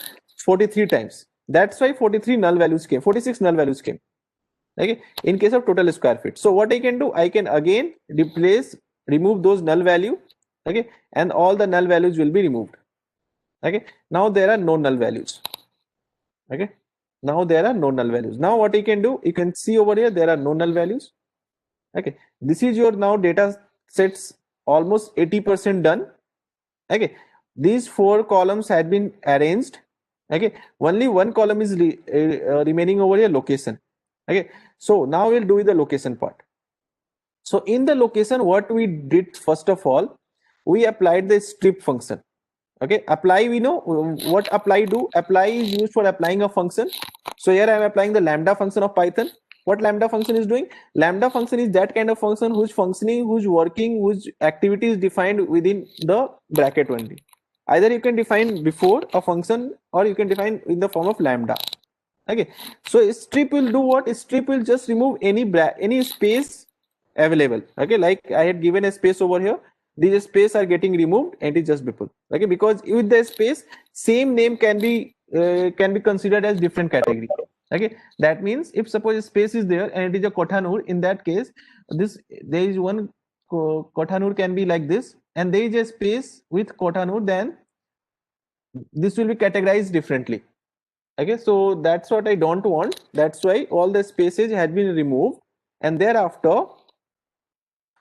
43 times. That's why 43 null values came, 46 null values came. Okay, in case of total square feet. So what I can do, I can again remove those null value. Okay, and all the null values will be removed. Okay, now there are no null values. Okay, now there are no null values. Now what you can do, you can see over here there are no null values. Okay, this is your now data sets almost 80% done. Okay, these 4 columns had been arranged. Okay, only one column is remaining over here, location. Okay, so now we'll do the location part. So in the location, what we did first of all, we applied the strip function. Okay, apply, we know what apply do. Apply is used for applying a function. So here I am applying the lambda function of Python. What lambda function is doing? Lambda function is that kind of function whose functioning, whose working, whose activity is defined within the bracket only. Either you can define before a function or you can define in the form of lambda. Okay, so strip will do what? Strip will just remove any space available. Okay, like I had given a space over here. These space are getting removed and it is just Bipul. Okay, because with the space, same name can be considered as different category. Okay, that means if suppose space is there and it is a Kothanur, in that case, there is one Kothanur can be like this, and there is a space with Kothanur, then this will be categorized differently. Okay, so that's what I don't want. That's why all the spaces had been removed, and thereafter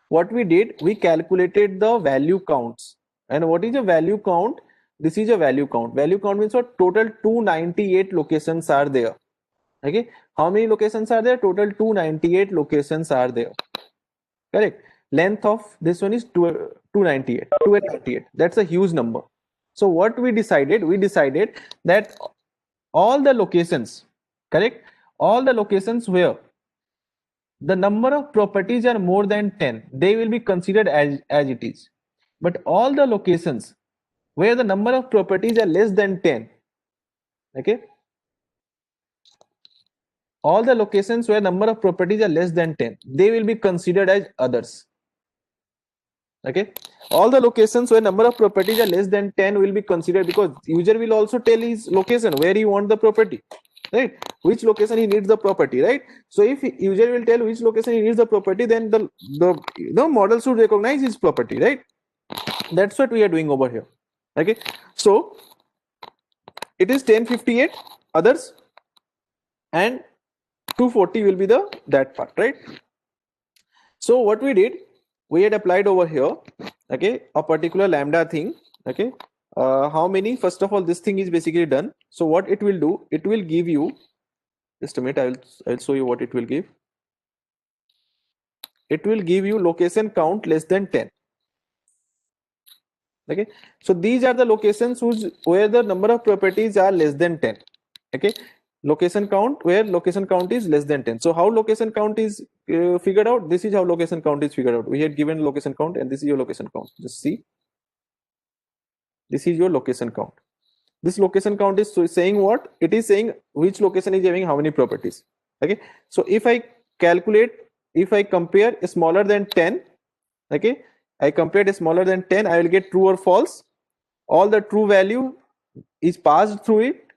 what we did, we calculated the value counts. And what is a value count? This is a value count. Value count means what? Total 298 locations are there. Okay, how many locations are there? Total 298 locations are there. Correct. Length of this one is 298. That's a huge number. So what we decided? We decided that all the locations, correct, all the locations where the number of properties are more than 10, they will be considered as it is. But all the locations where the number of properties are less than 10, okay, all the locations where number of properties are less than 10, they will be considered as others. Okay, all the locations where number of properties are less than 10 will be considered, because user will also tell his location where he want the property, right, which location he needs the property, right? So if user will tell which location he needs the property, then the model should recognize his property, right? That's what we are doing over here. Okay, so it is 1058 others and 240 will be that part, right? So what we did, we had applied over here, okay, a particular lambda thing. Okay, how many? First of all, this thing is basically done. So what it will do, it will give you, just a minute, I'll show you what it will give. It will give you location count less than 10. Okay, so these are the locations where the number of properties are less than 10. Okay, location count where location count is less than 10. So how location count is figured out? This is how location count is figured out. We had given location count and this is your location count. Just see, this is your location count. This location count is saying what? It is saying which location is having how many properties. Okay, so if I calculate, if I compare a smaller than 10, okay, I compared a smaller than 10, I will get true or false. All the true value is passed through it.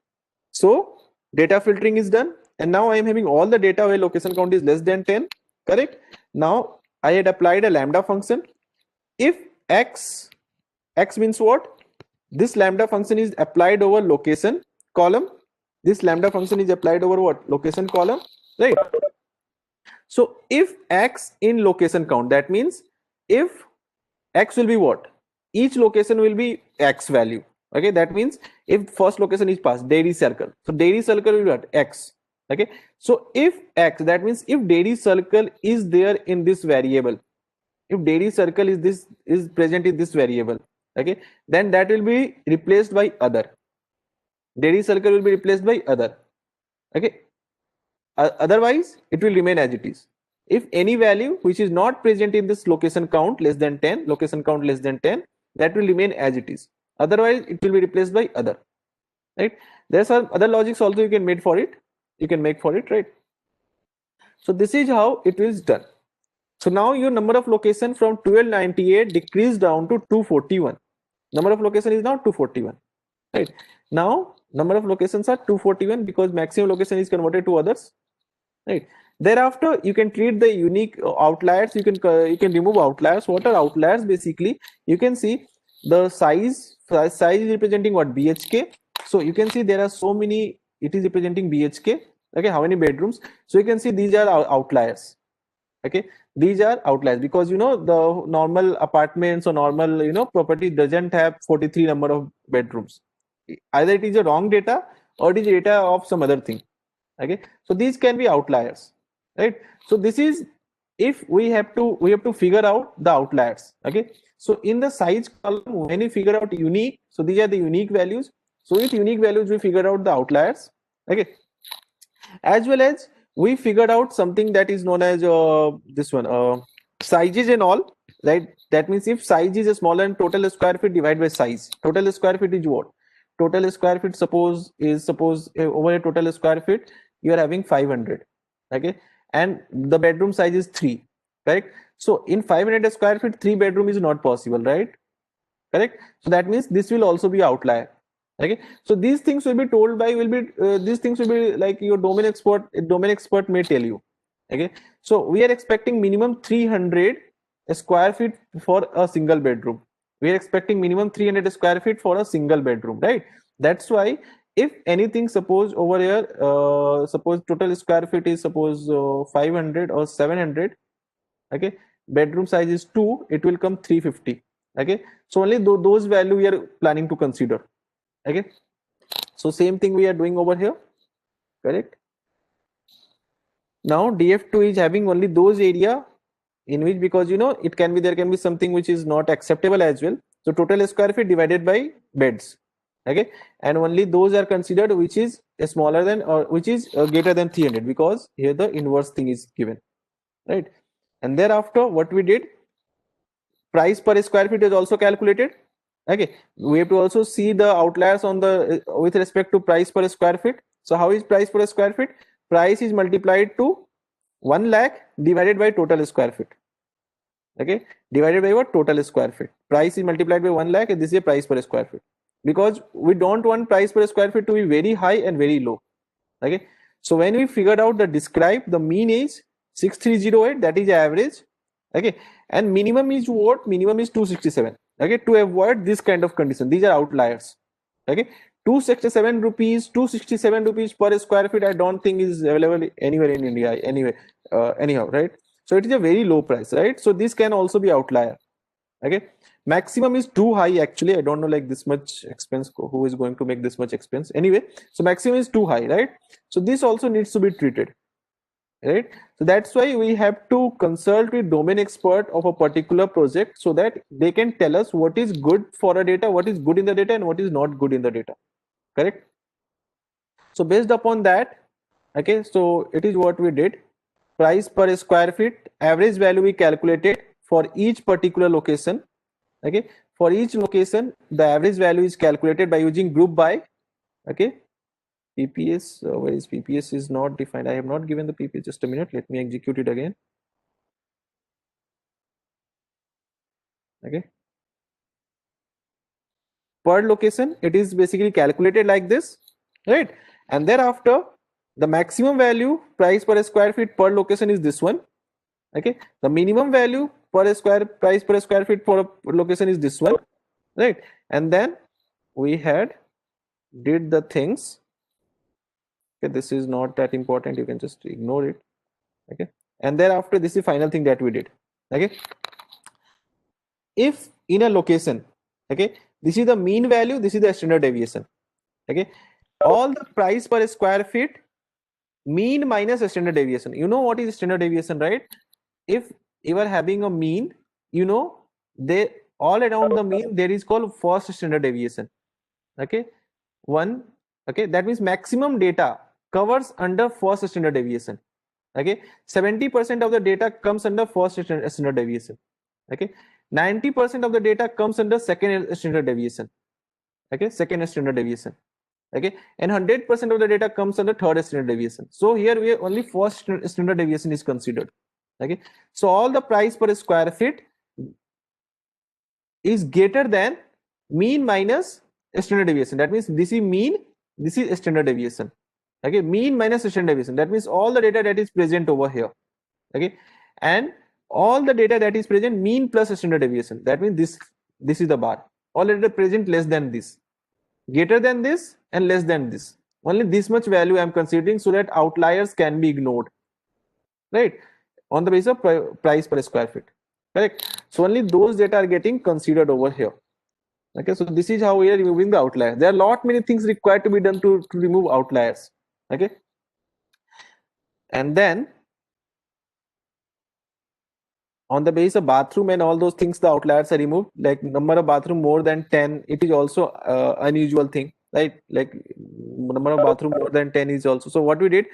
So data filtering is done, and now I am having all the data where location count is less than 10. Correct. Now I had applied a lambda function. If x means what? This lambda function is applied over location column. This lambda function is applied over what? Location column, right? So if x in location count, that means if x will be what? Each location will be x value. Okay, that means if first location is passed, dairy circle. So dairy circle will be what? X. Okay, so if x, that means if dairy circle is there in this variable, if dairy circle is present in this variable, okay, then that will be replaced by other. Dairy circle will be replaced by other. Okay, otherwise it will remain as it is. If any value which is not present in this location count less than 10, location count less than 10, that will remain as it is. Otherwise it will be replaced by other, right? There are some other logics also you can make for it. you can make for it, right? So this is how it is done. So now your number of location from 1298 decreased down to 241. Number of location is now 241, right? Now number of locations are 241 because maximum location is converted to others, right? Thereafter you can treat the unique outliers. You can remove outliers. What are outliers? Basically you can see the size is representing what? BHK. So you can see there are so many, it is representing BHK, okay, how many bedrooms. So you can see these are outliers, okay, these are outliers because the normal apartments or normal property doesn't have 43 number of bedrooms. Either it is a wrong data or it is data of some other thing, okay. So these can be outliers, right? So this is if we have to figure out the outliers, okay. So in the size column, when we figure out unique, so these are the unique values. So with unique values we figure out the outliers, okay. As well as we figured out something that is known as this one, sizes and all, right? That means if size is smaller than total square feet divided by size. Total square feet is what? Total square feet suppose over a total square feet you are having 500, okay, and the bedroom size is 3, correct? So in 500 square feet 3 bedroom is not possible, right? Correct. So that means this will also be outlier, okay. So these things will be told by these things will be like your domain expert may tell you, okay. So we are expecting minimum 300 square feet for a single bedroom. We are expecting minimum 300 square feet for a single bedroom, right? That's why if anything, suppose over here suppose total square feet is suppose 500 or 700, okay, bedroom size is 2, it will come 350, okay. So only those value we are planning to consider, okay. So same thing we are doing over here, correct? Now df2 is having only those area in which, because it can be, there can be something which is not acceptable as well. So total square feet divided by beds, okay, and only those are considered which is smaller than or which is greater than 300, because here the inverse thing is given, right? And thereafter what we did, price per square feet is also calculated, okay. We have to also see the outliers on the with respect to price per square feet. So how is price per square feet? Price is multiplied to 1 lakh divided by total square feet, okay, divided by what? Total square feet. Price is multiplied by 1 lakh and this is a price per square feet, because we don't want price per square feet to be very high and very low, okay. So when we figured out the describe, the mean is 6308, that is average, okay, and minimum is what? Minimum is 267, okay. To avoid this kind of condition, these are outliers, okay. 267 rupees per square feet I don't think is available anywhere in India, anyway, anyhow, right? So it is a very low price, right? So this can also be outlier, okay. Maximum is too high, actually I don't know, like this much expense, who is going to make this much expense anyway. So maximum is too high, right? So this also needs to be treated, right? So that's why we have to consult with domain expert of a particular project, so that they can tell us what is good for a data, what is good in the data and what is not good in the data, correct? So based upon that, okay, so it is what we did. Price per square feet, average value we calculated for each particular location, okay. For each location the average value is calculated by using group by, okay. PPS, where is PPS is not defined. I have not given the PPS. Just a minute, let me execute it again, okay. Per location it is basically calculated like this, right? And thereafter the maximum value price per square feet per location is this one, okay. The minimum value per square price per square feet for a location is this one, right? And then we had did the things, okay. This is not that important, you can just ignore it, okay. And thereafter this is final thing that we did, okay. If in a location, okay, this is the mean value, this is the standard deviation, okay. All the price per square feet, mean minus standard deviation. You know what is standard deviation, right? If you are having a mean, they all around the mean there is called first standard deviation, okay. One, okay, that means maximum data covers under first standard deviation, okay. 70% of the data comes under first standard deviation, okay. 90% of the data comes under second standard deviation, okay, second standard deviation, Okay, and 100% of the data comes under third standard deviation. So here we are only first standard deviation is considered. Okay, so all the price per square feet is greater than mean minus standard deviation. That means this is mean, this is standard deviation. Okay, mean minus standard deviation. That means all the data that is present over here. Okay, and all the data that is present mean plus standard deviation. That means this is the bar. All data present less than this, greater than this, and less than this. Only this much value I am considering so that outliers can be ignored, right? On the basis of price per square feet, correct? So only those data are getting considered over here. Okay, so this is how we are removing the outlier. There are lot many things required to be done to remove outliers. Okay, and then on the basis of bathroom and all those things, the outliers are removed. Like number of bathroom more than 10, it is also unusual thing, right? Like number of bathroom more than 10 is also. So what we did,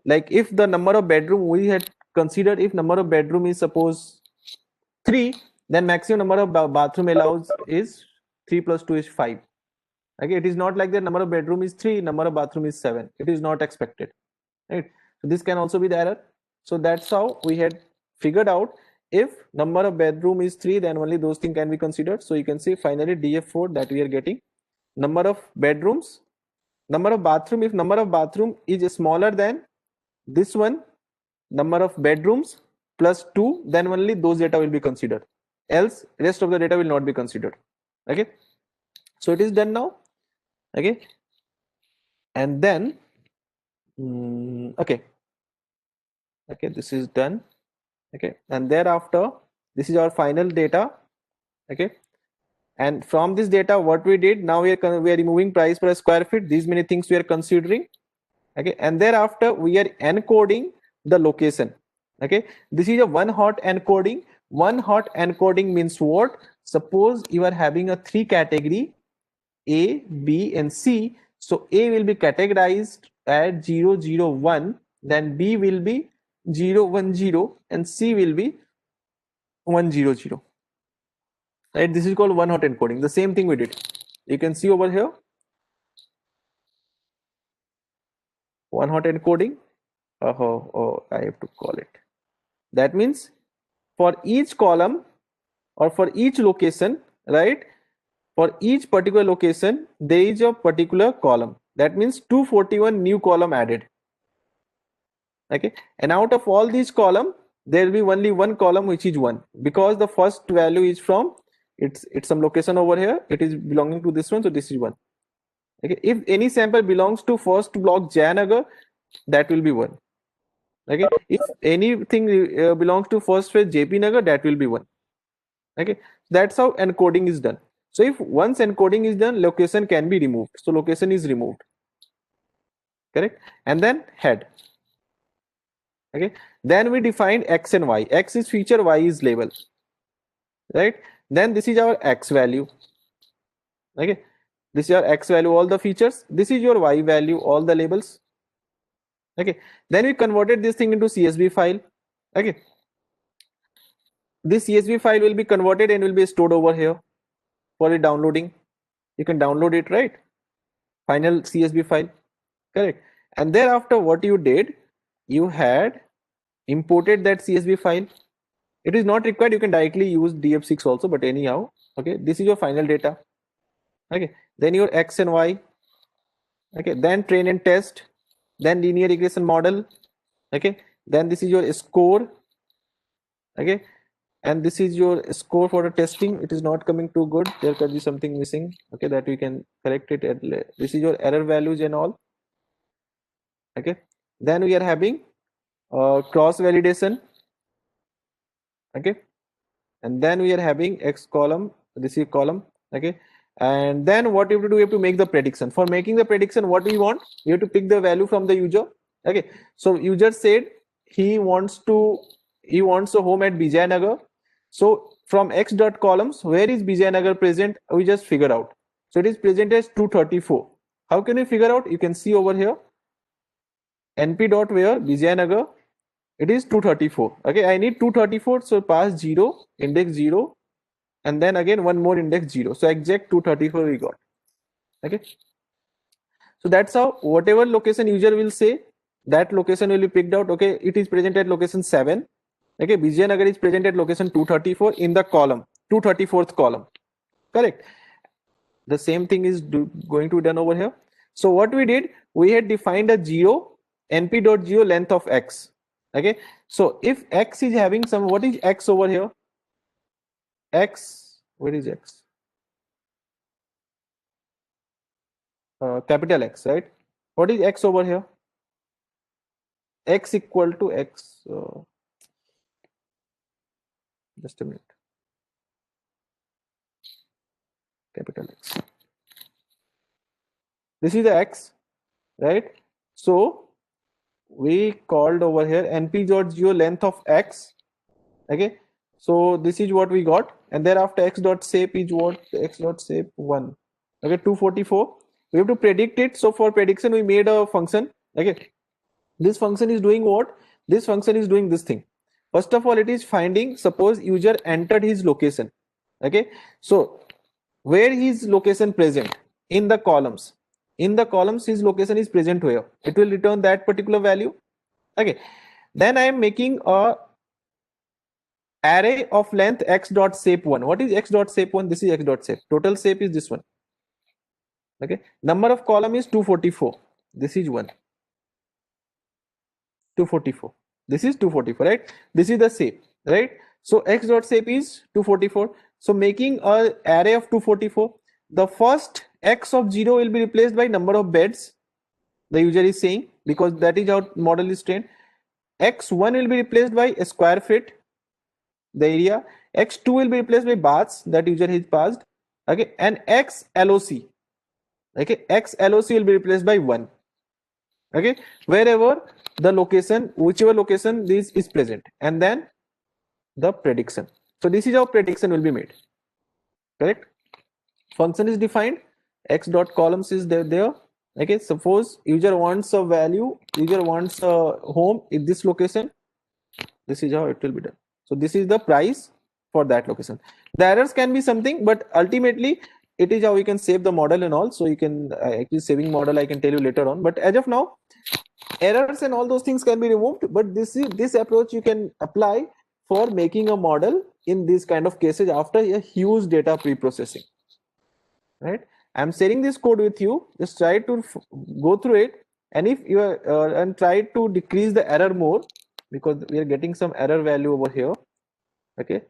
like if the number of bedroom we had considered, if number of bedroom is suppose 3, then maximum number of bathroom allows is 3 plus 2 is 5. Okay, it is not like the number of bedroom is 3, number of bathroom is 7. It is not expected, right? So this can also be the error. So that's how we had figured out if number of bedroom is 3, then only those things can be considered. So you can see finally DF4 that we are getting number of bedrooms, number of bathroom. If number of bathroom is smaller than this one, number of bedrooms plus 2, then only those data will be considered. Else rest of the data will not be considered. Okay, so it is done now. Okay, and then okay, this is done. Okay, and thereafter this is our final data. Okay, and from this data what we did, now we are removing price per square feet. These many things we are considering. Okay, and thereafter we are encoding the location. Okay, this is a one hot encoding. One hot encoding means what? Suppose you are having a 3 category A, B and C. So A will be categorized at 0, 0, 1, then B will be 0, 1, 0 and C will be 1, 0, 0. Right, this is called one hot encoding. The same thing we did. You can see over here one hot encoding. I have to call it. That means for each column or for each location, right, for each particular location there is a particular column. That means 241 new column added. Okay, and out of all these column there will be only one column which is 1, because the first value is from it's some location over here, it is belonging to this one, so this is 1. Okay, if any sample belongs to first block Jayanagar, that will be 1. Okay, if anything belongs to first phase JP Nagar, that will be 1. Okay, that's how encoding is done. So if once encoding is done, location can be removed. So location is removed. Correct, and then head. Okay, then we defined X and Y. X is feature, Y is label. Right, then this is our X value. Okay, this is your X value, all the features. This is your Y value, all the labels. Okay, then we converted this thing into CSV file. Okay, this CSV file will be converted and will be stored over here for the downloading. You can download it, right? Final CSV file, correct? And thereafter what you did, you had imported that CSV file. It is not required, you can directly use DF6 also, but anyhow, okay, this is your final data. Okay, then your X and Y. Okay, then train and test, then linear regression model. Okay, then this is your score. Okay, and this is your score for the testing. It is not coming too good, there could be something missing. Okay, that we can correct it. This is your error values and all. Okay, then we are having cross validation. Okay, and then we are having X column, this is column. Okay, and then what you have to do, you have to make the prediction. For making the prediction, what we want, you have to pick the value from the user. Okay, so user said he wants a home at Bijayanagar. So from X dot columns, where is Bijayanagar present? We just figure out. So it is present as 234. How can we figure out? You can see over here np dot where Bijayanagar, it is 234. Okay, I need 234, so pass 0, index 0, and then again one more index 0. So exact 234 we got. Okay, So that's how whatever location user will say, that location will be picked out. Okay, it is present at location 7. Okay, Vijayanagar is present at location 234 in the column, 234th column. Correct. The same thing is going to be done over here. So what we did, we had defined a geo, np.geo length of x. Okay, so if x is having some, what is x over here? X, where is x? Capital X, right? What is x over here? X equal to x. Just a minute. Capital X. This is the x, right? So we called over here np.geo length of x. Okay, so this is what we got, and thereafter x dot shape is what? X dot shape 1. Okay, 244. We have to predict it. So for prediction, we made a function. Okay, this function is doing what? This function is doing this thing. First of all, it is finding, suppose user entered his location. Okay, so where his location present in the columns. In the columns, his location is present where? It will return that particular value. Okay, then I am making a array of length x dot shape 1. What is x dot shape 1? This is x dot shape. Total shape is this one. Okay, number of column is 244. This is 1. 244. This is 244, right? This is the shape, right? So x dot shape is 244. So making a array of 244, the first x of 0 will be replaced by number of beds, the user is saying, because that is how model is trained. X1 will be replaced by a square feet, the area. X2 will be replaced by baths, that user has passed. Okay, and x LOC. Okay, x LOC will be replaced by 1. Okay, wherever the location, whichever location this is present, and then the prediction. So this is how prediction will be made. Correct. Function is defined, x dot columns is there. Okay, suppose user wants a value, user wants a home in this location. This is how it will be done. So this is the price for that location. The errors can be something, but ultimately it is how you can save the model and all. So you can actually saving model, I can tell you later on. But as of now, errors and all those things can be removed. But this approach you can apply for making a model in these kind of cases after a huge data pre-processing. Right? I'm sharing this code with you. Just try to go through it, and if you are and try to decrease the error more, because we are getting some error value over here. Okay,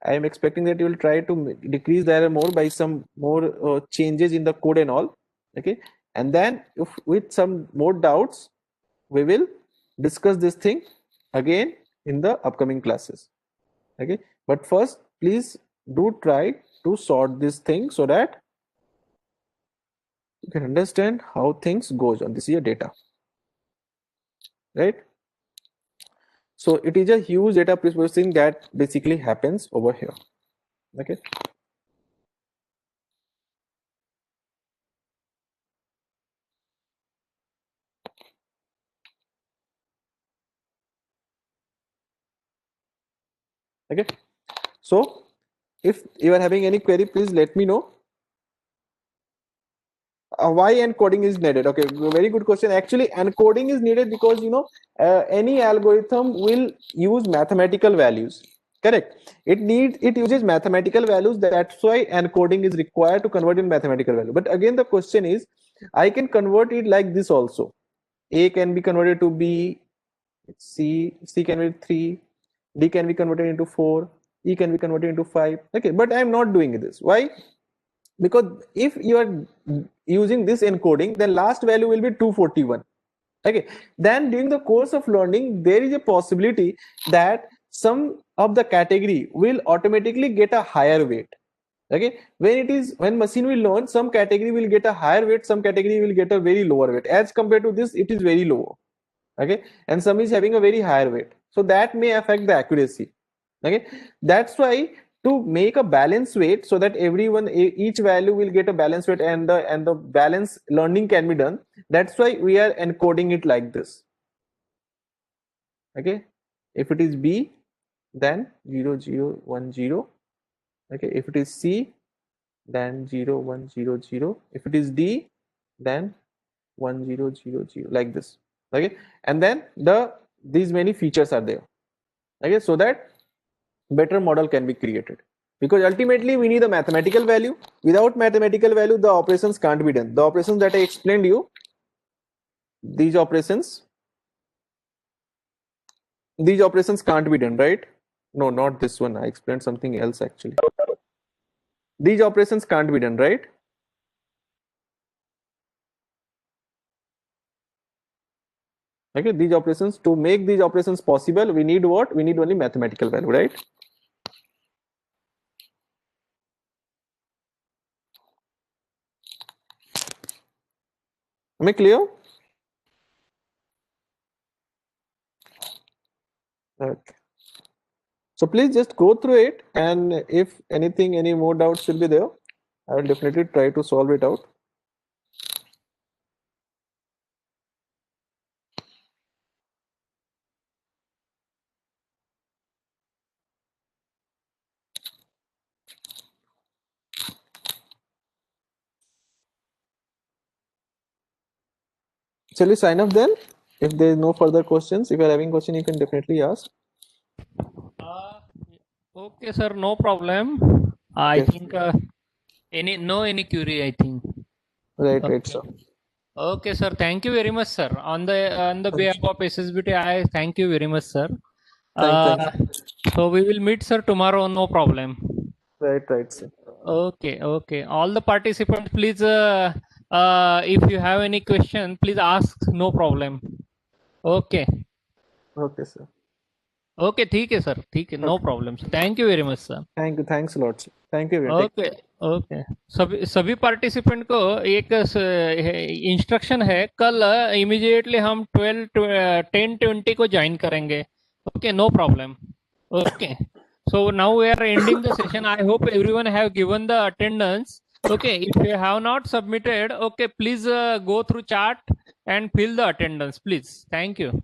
I am expecting that you will try to decrease the error more by some more changes in the code and all. Okay, and then if with some more doubts, we will discuss this thing again in the upcoming classes. Okay, but first please do try to sort this thing so that you can understand how things goes on. This is your data, right? So it is a huge data processing that basically happens over here. Okay, okay. So if you are having any query, please let me know. Why encoding is needed? Okay, very good question. Actually, encoding is needed because any algorithm will use mathematical values. Correct. It uses mathematical values. That's why encoding is required to convert in mathematical value. But again, the question is, I can convert it like this also. A can be converted to B, C can be 3, D can be converted into 4, E can be converted into 5. Okay, but I am not doing this. Why? Because if you are using this encoding, then last value will be 241. Okay, then during the course of learning, there is a possibility that some of the category will automatically get a higher weight. Okay, when machine will learn, some category will get a higher weight, some category will get a very lower weight. As compared to this, it is very low. Okay, and some is having a very higher weight, so that may affect the accuracy. Okay, that's why to make a balance weight, so that each value will get a balance weight, and the balance learning can be done. That's why we are encoding it like this. Okay, if it is B, then 0 0 1 0. Okay, if it is C, then 0 1 0 0. If it is D, then 1000 like this. Okay, and then these many features are there. Okay, so that better model can be created, because ultimately we need a mathematical value. Without mathematical value, the operations can't be done. The operations that I explained you, these operations can't be done, right? No, not this one. I explained something else actually. These operations can't be done, right? Okay, these operations, to make these operations possible, we need what? We need only mathematical value, right? Am I clear? Okay. So please just go through it, and if anything, any more doubts will be there, I will definitely try to solve it out. Shall we sign up then? If there is no further questions, if you are having question, you can definitely ask. Okay, sir, no problem. I Yes. think any query, I think. Right, sir. Okay, sir. Thank you very much, sir. On the behalf of SSBT, I thank you very much, sir. Thanks. So we will meet, sir, tomorrow. No problem. Right, sir. Okay. All the participants, please, if you have any question, please ask. No problem. Okay, Sir. okay, ठीक है sir, ठीक है, no problem. Thank you very much, sir. Thanks a lot, sir. Thank you very much. Okay सभी participant को एक instruction है, कल immediately हम 10:20 को ज्वाइन करेंगे. Okay, no problem. Okay, so now we are ending the session. I hope everyone have given the attendance. Okay, if you have not submitted, okay, please go through chat and fill the attendance, please. Thank you.